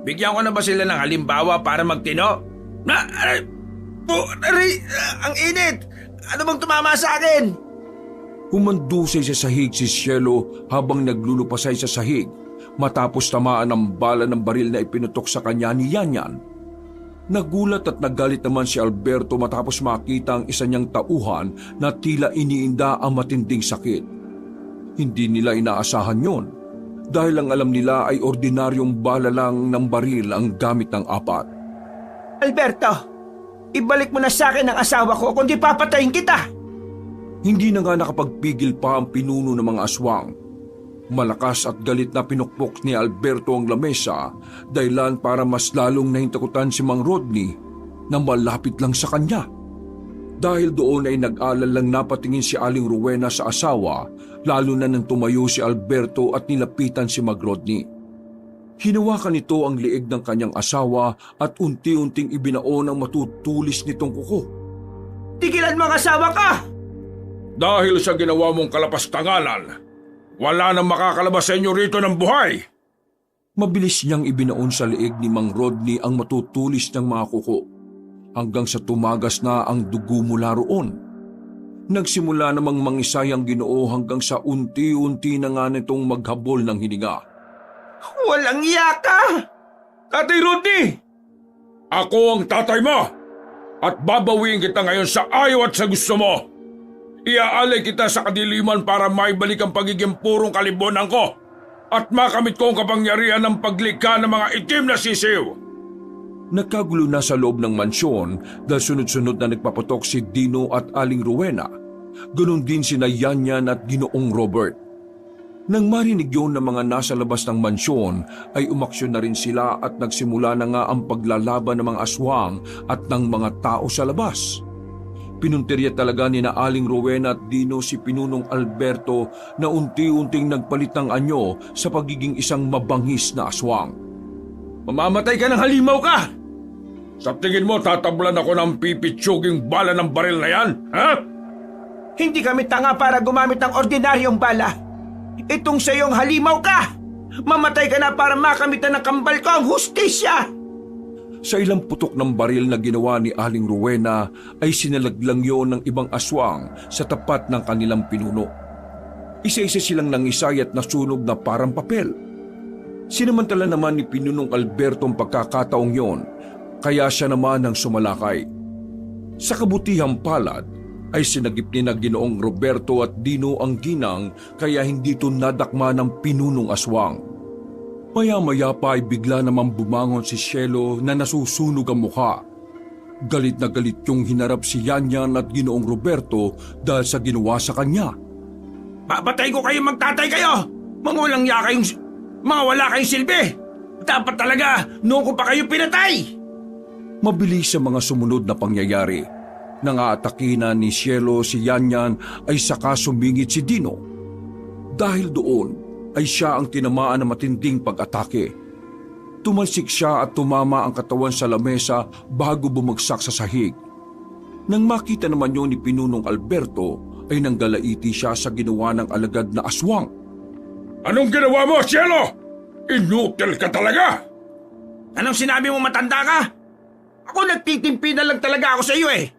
bigyan ko na ba sila ng halimbawa para magtino? Ang init! Ano bang tumama sa akin? Humandusay sa sahig si Cielo habang naglulupasay sa sahig matapos tamaan ng bala ng baril na ipinutok sa kanya ni Yanyan. Nagulat at nagalit naman si Alberto matapos makita ang isa niyang tauhan na tila iniinda ang matinding sakit. Hindi nila inaasahan yon dahil ang alam nila ay ordinaryong bala lang ng baril ang gamit ng 4. Alberto, ibalik mo na sa akin ang asawa ko kundi papatayin kita! Hindi na nga nakapagpigil pa ang pinuno ng mga aswang. Malakas at galit na pinukpok ni Alberto ang lamesa dahilan para mas lalong nahintakutan si Mang Rodney na malapit lang sa kanya. Dahil doon ay nag-alal lang napatingin si Aling Rowena sa asawa lalo na nang tumayo si Alberto at nilapitan si Mang Rodney. Hinawakan nito ang liig ng kanyang asawa at unti-unting ibinaon ang matutulis nitong kuko. Tigilan mo ang asawa ka! Dahil sa ginawa mong kalapastanganan, wala nang makakalabas sa inyo rito ng buhay. Mabilis niyang ibinaon sa liig ni Mang Rodney ang matutulis ng mga kuko hanggang sa tumagas na ang dugo mula roon. Nagsimula namang mangisay ang Ginoo hanggang sa unti-unti na nga nitong maghabol ng hininga. Walang yaka! Tatay Rodney! Ako ang tatay mo! At babawiin kita ngayon sa ayaw at sa gusto mo! Iaalay kita sa kadiliman para maibalik ang pagiging purong kalibunan ko at makamit ko ang kapangyarihan ng paglikha ng mga itim na sisiw. Nagkagulo na sa loob ng mansyon dahil sunod-sunod na nagpapatok si Dino at Aling Rowena. Ganon din sina Yanyan at Ginoong Robert. Nang marinig yun ng mga nasa labas ng mansyon ay umaksyon na rin sila at nagsimula na nga ang paglalaban ng mga aswang at ng mga tao sa labas. Pinuntirya talaga ni na Aling Rowena at Dino si Pinunong Alberto na unti-unting nagpalit ng anyo sa pagiging isang mabangis na aswang. Mamamatay ka ng halimaw ka! Sa tingin mo tatablan ako ng pipitsuging bala ng baril na yan, ha? Hindi kami tanga para gumamit ng ordinaryong bala. Itong sayong halimaw ka! Mamatay ka na para makamit na ng kambal ko ang hustisya! Sa ilang putok ng baril na ginawa ni Aling Rowena ay sinalaglang yon ng ibang aswang sa tapat ng kanilang pinuno. Isa-isa silang nangisay at nasunog na parang papel. Sinamantala naman ni Pinunong Alberto ang pagkakataong yon, kaya siya naman ang sumalakay. Sa kabutihang palad ay sinagip ni na Ginoong Roberto at Dino ang ginang kaya hindi ito nadakma ng pinunong aswang. Maya-maya pa ay bigla namang bumangon si Cielo na nasusunog ang mukha. Galit na galit yung hinarap si Yanyan at Ginoong Roberto dahil sa ginawa sa kanya. Papatay ko kayo, magtatay kayo! Mga walang kayong... Mga wala kayong silbi! Dapat talaga, noon ko pa kayo pinatay! Mabilis sa mga sumunod na pangyayari. Nang aatake na ni Cielo si Yanyan ay saka sumingit si Dino. Dahil doon, ay siya ang tinamaan ng matinding pag-atake. Tumalsik siya at tumama ang katawan sa lamesa bago bumagsak sa sahig. Nang makita naman yun ni Pinunong Alberto, ay nanggalaiti siya sa ginawa ng alagad na aswang. Anong ginawa mo, Cielo? Inutil ka talaga! Anong sinabi mo, matanda ka? Ako nagtitimpi na lang talaga ako sa iyo eh.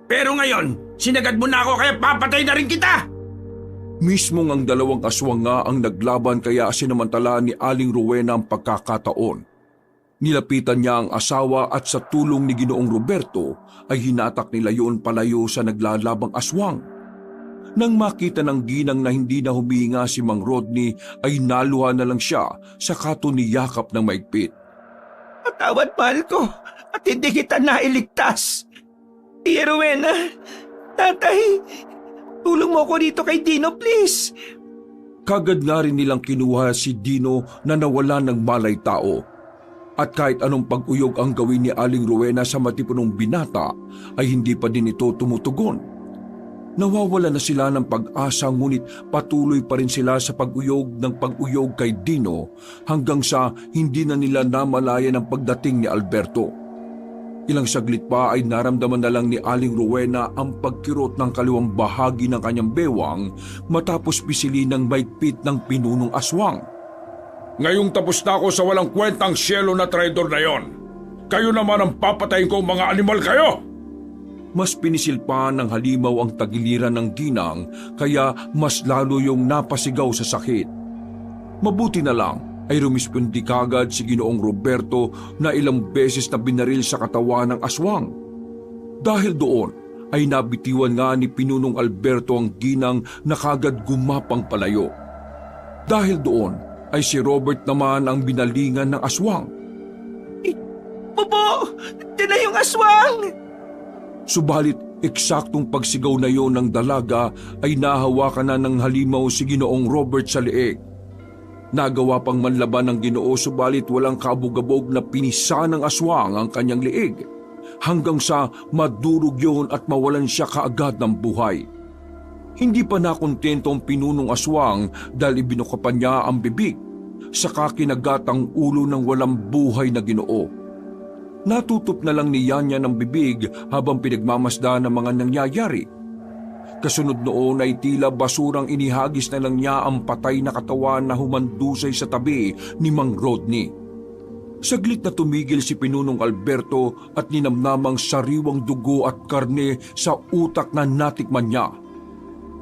Pero ngayon, sinagad mo na ako kaya papatay na rin kita! Mismong ang dalawang aswang nga ang naglaban kaya sinamantala ni Aling Rowena ang pagkakataon. Nilapitan niya ang asawa at sa tulong ni Ginoong Roberto ay hinatak nila yun palayo sa naglalabang aswang. Nang makita ng ginang na hindi na humihinga si Mang Rodney ay naluha na lang siya sa katuniyakap ng maigpit. Patawad, mahal ko, at hindi kita nailigtas. Tia Rowena, tatay, tulong mo ko dito kay Dino, please. Kagad nga rin nilang kinuha si Dino na nawala ng malay tao. At kahit anong pag-uyog ang gawin ni Aling Rowena sa matipunong binata, ay hindi pa din ito tumutugon. Nawawala na sila ng pag-asa ngunit patuloy pa rin sila sa pag-uyog ng pag-uyog kay Dino hanggang sa hindi na nila namalayan ang pagdating ni Alberto. Ilang saglit pa ay naramdaman na lang ni Aling Rowena ang pagkirot ng kaliwang bahagi ng kanyang bewang matapos pisilin ng maigpit ng pinunong aswang. Ngayong tapos na ako sa walang kwentang Cielo na traidor na yon. Kayo naman ang papatayin ko, mga animal kayo! Mas pinisil pa ng halimaw ang tagiliran ng ginang kaya mas lalo yung napasigaw sa sakit. Mabuti na lang ay rumispondi kagad si Ginoong Roberto na ilang beses na binaril sa katawan ng aswang. Dahil doon ay nabitiwan nga ni Pinunong Alberto ang ginang na kagad gumapang palayo. Dahil doon ay si Robert naman ang binalingan ng aswang. Bobo! Diyan na yung aswang! Subalit eksaktong pagsigaw na yon ng dalaga ay nahawakan na ng halimaw si Ginoong Robert sa leeg. Nagawa pang manlaban ng Ginoo subalit walang kabog-abog na pinisa ng aswang ang kanyang leeg hanggang sa madurog yon at mawalan siya kaagad ng buhay. Hindi pa nakontento ang pinunong aswang dahil ibinukapan niya ang bibig saka kinagat ang ulo ng walang buhay na Ginoo. Natutup na lang ni Yanyan ang bibig habang pinagmamasdan ng mga nangyayari. Kasunod noon ay tila basurang inihagis na lang niya ang patay na katawan na humandusay sa tabi ni Mang Rodney. Saglit na tumigil si Pinunong Alberto at ninamnamang sariwang dugo at karne sa utak na natikman niya.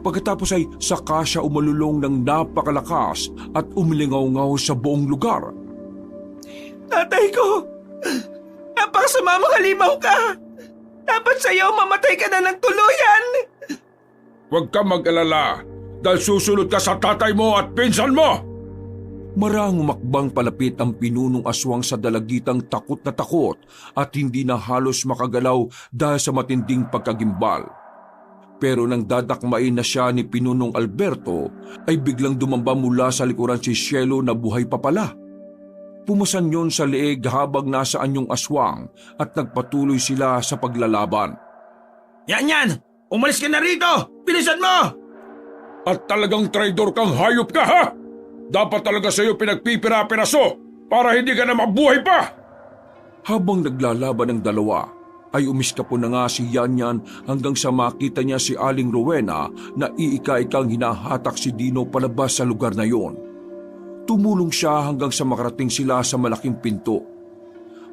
Pagkatapos ay saka siya umalulong ng napakalakas at umilingaw-ngaw sa buong lugar. Tatay ko! Napakasama mong halimaw ka! Dapat sa'yo mamatay ka na ng tuluyan! Huwag ka mag-alala dahil susunod ka sa tatay mo at pinsan mo! Marang umakbang palapit ang pinunong aswang sa dalagitang takot na takot at hindi na halos makagalaw dahil sa matinding pagkagimbal. Pero nang dadakmain na siya ni Pinunong Alberto, ay biglang dumamba mula sa likuran si Cielo na buhay pa pala. Pumasan yon sa leeg habang nasa anyong aswang at nagpatuloy sila sa paglalaban. Yan! Umalis ka na rito! Bilisan mo! At talagang traidor kang hayop ka, ha? Dapat talaga sa'yo pinagpipira-piraso para hindi ka na mabuhay pa! Habang naglalaban ng dalawa, ay umiskapo na nga si Yanyan hanggang sa makita niya si Aling Rowena na iika-ikang hinahatak si Dino palabas sa lugar na yon. Tumulong siya hanggang sa makarating sila sa malaking pinto.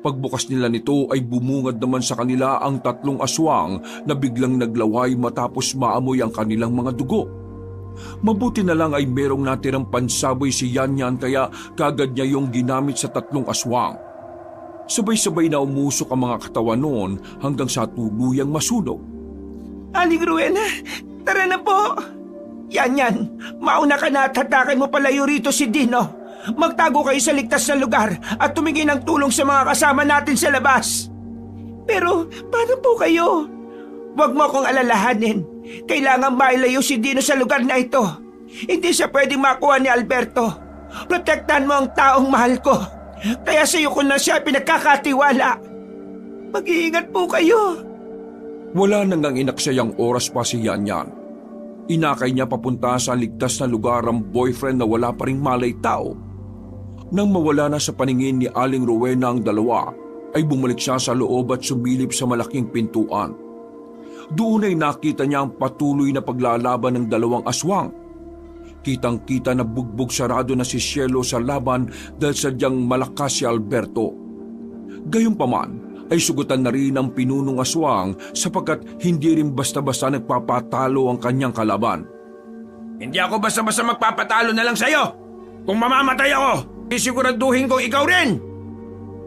Pagbukas nila nito ay bumungad naman sa kanila ang tatlong aswang na biglang naglaway matapos maamoy ang kanilang mga dugo. Mabuti na lang ay merong natirang pansaboy si Yanyan kaya kagad niya yung ginamit sa tatlong aswang. Sabay-sabay na umusok ang mga katawan noon hanggang sa tuluyang masunog. Aling Rowena, tara na po! Yan, mauna ka na at hatakin mo palayo rito si Dino. Magtago kayo sa ligtas na lugar at tumingin ng tulong sa mga kasama natin sa labas. Pero paano po kayo? Huwag mo akong alalahanin. Kailangan mailayo si Dino sa lugar na ito. Hindi siya pwedeng makuha ni Alberto. Protektahan mo ang taong mahal ko. Kaya sa iyo ko na siya pinagkakatiwala. Mag-iingat po kayo. Wala nang inaksayang oras pa si Yanyan. Inakay niya papunta sa ligtas na lugar ang boyfriend na wala pa ring malay tao. Nang mawala na sa paningin ni Aling Rowena ang dalawa, ay bumalik siya sa loob at sumilip sa malaking pintuan. Doon ay nakita niya ang patuloy na paglalaban ng dalawang aswang. Kitang-kita na bugbog sarado na si Cielo sa laban dahil sadyang malakas si Alberto. Gayunpaman ay sugutan na rin ang pinunong aswang sapagkat hindi rin basta-basta nagpapatalo ang kanyang kalaban. Hindi ako basta-basta magpapatalo na lang sa'yo. Kung mamamatay ako, isiguraduhin kong ikaw rin.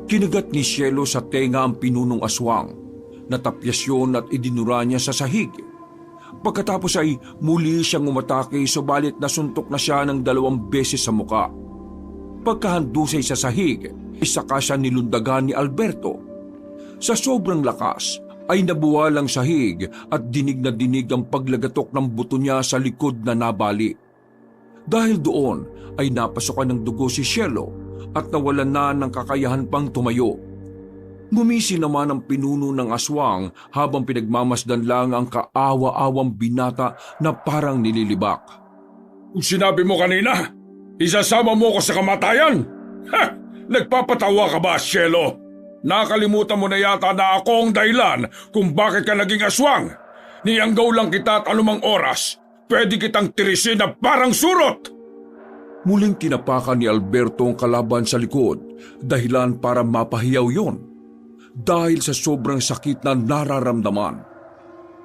Kinagat ni Cielo sa tenga ang pinunong aswang. Natapyas yun at idinura niya sa sahig. Pagkatapos ay muli siyang umatake subalit nasuntok na siya ng 2 beses sa muka. Pagkahandusay sa sahig, saka siya nilundagan ni Alberto. Sa sobrang lakas ay nabuwal ang sahig at dinig na dinig ang paglagatok ng buto niya sa likod na nabali. Dahil doon ay napasukan ng dugo si Cielo at nawalan na ng kakayahan pang tumayo. Gumisi naman ang pinuno ng aswang habang pinagmamasdan lang ang kaawa-awang binata na parang nililibak. Sinabi mo kanina, isasama mo ko sa kamatayan? Ha! Nagpapatawa ka ba, Cielo? Nakalimutan mo na yata na ako ang dahilan kung bakit ka naging aswang. Niyanggaw lang kita at anumang oras. Pwede kitang tirisin na parang surot. Muling tinapakan ni Alberto ang kalaban sa likod, dahilan para mapahiyaw yon. Dahil sa sobrang sakit na nararamdaman.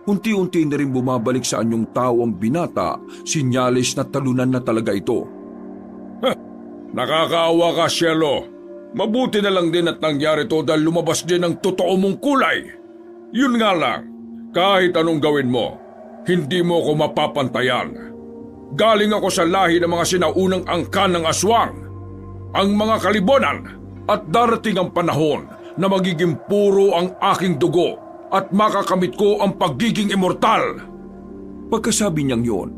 Unti-unti na rin bumabalik sa anyong tao ang binata, sinyalis na talunan na talaga ito. Nakakaawa ka, Cielo. Mabuti na lang din at nangyari to dahil lumabas din ang totoo mong kulay. Yun nga lang, kahit anong gawin mo, hindi mo ko mapapantayan. Galing ako sa lahi ng mga sinaunang angkan ng aswang, ang mga kalibonan, at darating ang panahon na magiging puro ang aking dugo at makakamit ko ang pagiging immortal. Pagkasabi niyang yon,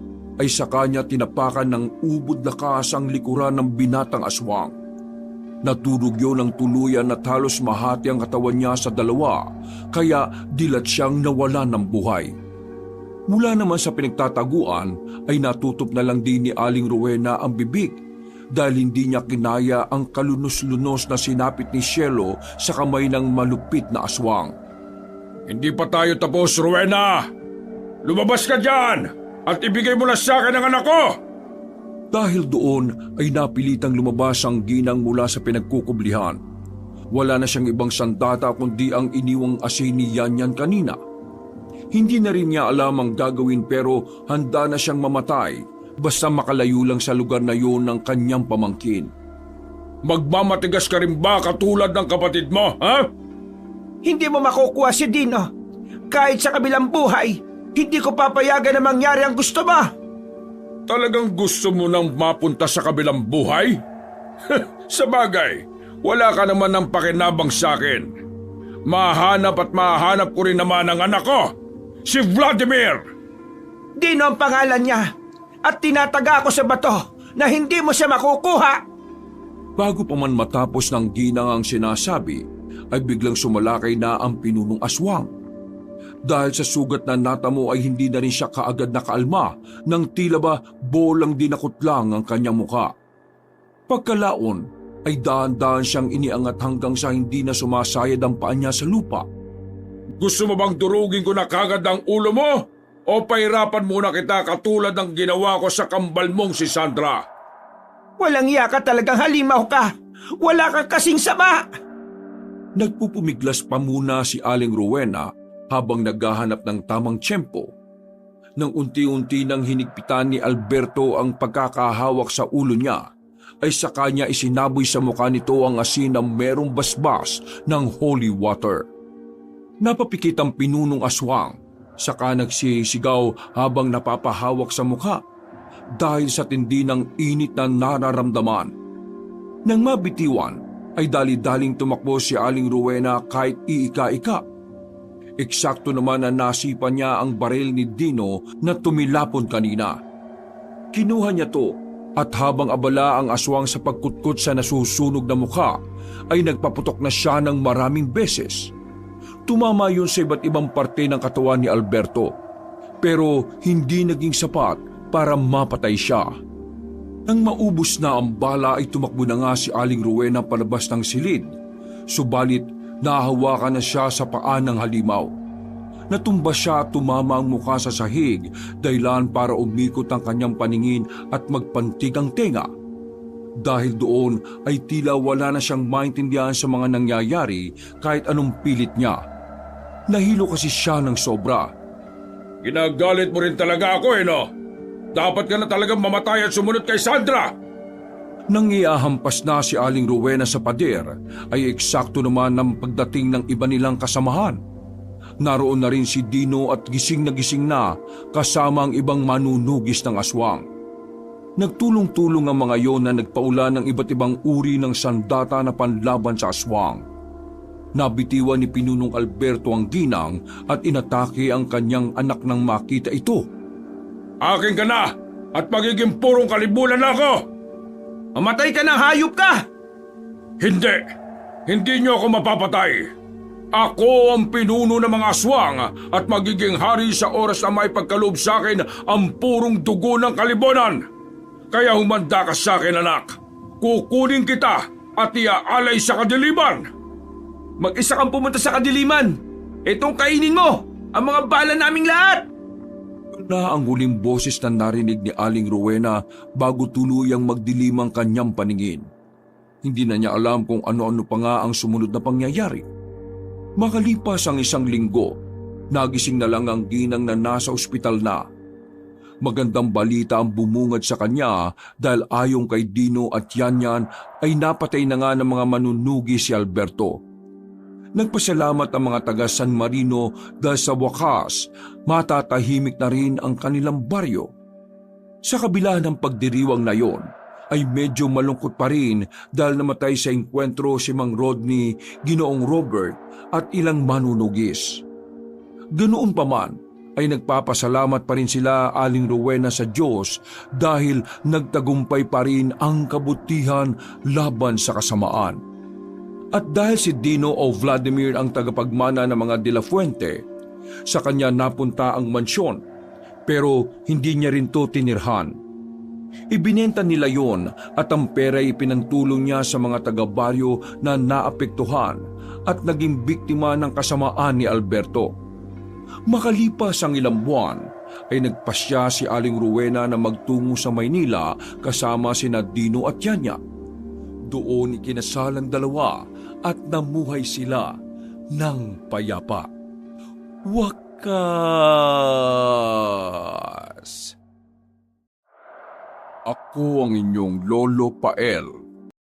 ay sa kanya tinapakan ng ubod na kasang likuran ng binatang aswang. Natulog yun ng tuluyan at halos mahati ang katawan niya sa dalawa, kaya dilat siyang nawala ng buhay. Mula naman sa pinagtataguan ay natutop na lang din ni Aling Rowena ang bibig dahil hindi niya kinaya ang kalunos-lunos na sinapit ni Cielo sa kamay ng malupit na aswang. Hindi pa tayo tapos, Rowena! Lumabas ka dyan at ibigay mo na sa akin ang anak ko! Dahil doon ay napilitang lumabas ang ginang mula sa pinagkukublihan. Wala na siyang ibang sandata kundi ang iniwang asin ni Yanyan kanina. Hindi na rin niya alam ang gagawin pero handa na siyang mamatay basta makalayo lang sa lugar na yun ng kanyang pamangkin. Magmamatigas ka rin ba katulad ng kapatid mo, ha? Hindi mo makukuha si Dino. Kahit sa kabilang buhay, hindi ko papayagan na mangyari ang gusto mo. Talagang gusto mo nang mapunta sa kabilang buhay? Sa bagay, wala ka naman ng pakinabang sa akin. Mahanap at mahanap ko rin naman ang anak ko, si Vladimir! Dino ang pangalan niya at tinataga ko sa bato na hindi mo siya makukuha. Bago pa man matapos ng ginang ang sinasabi, ay biglang sumalakay na ang pinunong aswang. Dahil sa sugat na natamo ay hindi na rin siya kaagad nakaalma nang tila ba bolang dinakot lang ang kanyang muka. Pagkalaon ay daan-daan siyang iniangat hanggang sa hindi na sumasayad ang paa niya sa lupa. Gusto mo bang durugin ko na kagad ang ulo mo? O pahirapan muna kita katulad ng ginawa ko sa kambal mong si Sandra? Walang iya ka, talagang halimaw ka. Wala ka kasing sama. Nagpupumiglas pa muna si Aling Rowena habang naghahanap ng tamang tiyempo. Nang unti-unti nang hinigpitan ni Alberto ang pagkakahawak sa ulo niya, ay sa kanya isinaboy sa mukha nito ang asin na merong basbas ng holy water. Napapikit ang pinunong aswang, saka nagsisigaw habang napapahawak sa mukha dahil sa tindi ng init na nararamdaman. Nang mabitiwan, ay dali-daling tumakbo si Aling Rowena kahit iika-ika. Eksakto naman na nasipan niya ang baril ni Dino na tumilapon kanina. Kinuha niya to at habang abala ang aswang sa pagkutkot sa nasusunog na mukha, ay nagpaputok na siya ng maraming beses. Tumama yun sa iba't ibang parte ng katawan ni Alberto, pero hindi naging sapat para mapatay siya. Nang maubos na ang bala ay tumakbo na nga si Aling Rowena palabas ng silid, subalit nahawakan na siya sa paa ng halimaw. Natumba siya at tumama ang mukha sa sahig, dahilan para umikot ang kanyang paningin at magpantig ang tenga. Dahil doon ay tila wala na siyang maintindihan sa mga nangyayari kahit anong pilit niya. Nahilo kasi siya ng sobra. Ginagalit mo rin talaga ako no? Dapat ka na talagang mamatay at sumunod kay Sandra! Nang iahampas na si Aling Rowena sa pader, ay eksakto naman ang pagdating ng iba nilang kasamahan. Naroon na rin si Dino at gising na kasama ang ibang manunugis ng aswang. Nagtulong-tulong ang mga yon na nagpaulan ng iba't ibang uri ng sandata na panlaban sa aswang. Nabitiwan ni Pinunong Alberto ang ginang at inatake ang kanyang anak nang makita ito. Akin ka na at magiging purong kalibunan na ako! Mamatay ka ng hayop ka! Hindi! Hindi niyo ako mapapatay! Ako ang pinuno ng mga aswang at magiging hari sa oras na may pagkaloob sa akin ang purong dugo ng kalibunan! Kaya humanda ka sa akin, anak! Kukunin kita at iaalay sa kadiliman! Mag-isa kang pumunta sa kadiliman. Itong kainin mo! Ang mga bala naming lahat! Na ang huling boses na narinig ni Aling Rowena bago tuluyang magdilim ang kanyang paningin. Hindi na niya alam kung ano-ano pa nga ang sumunod na pangyayari. Makalipas ang 1 linggo, nagising na lang ang ginang na nasa ospital na. Magandang balita ang bumungad sa kanya dahil ayon kay Dino at Yanyan ay napatay na nga ng mga manunugi si Alberto. Nagpasalamat ang mga taga San Marino dahil sa wakas matatahimik na rin ang kanilang baryo. Sa kabila ng pagdiriwang na yon, ay medyo malungkot pa rin dahil namatay sa engkwentro si Mang Rodney, Ginoong Robert at ilang manunugis. Ganoon pa man, ay nagpapasalamat pa rin sila Aling Rowena sa Diyos dahil nagtagumpay pa rin ang kabutihan laban sa kasamaan. At dahil si Dino o Vladimir ang tagapagmana ng mga De La Fuente, sa kanya napunta ang mansyon pero hindi niya rin to tinirhan. Ibinenta nila yon at ang pera ay pinantulong niya sa mga taga-baryo na naapektuhan at naging biktima ng kasamaan ni Alberto. Makalipas ang ilang buwan, ay nagpasya si Aling Rowena na magtungo sa Maynila kasama sina Dino at Yanya. Doon ikinasal ang dalawa at namuhay sila ng payapa. Wakas! Ako ang inyong Lolo Pael.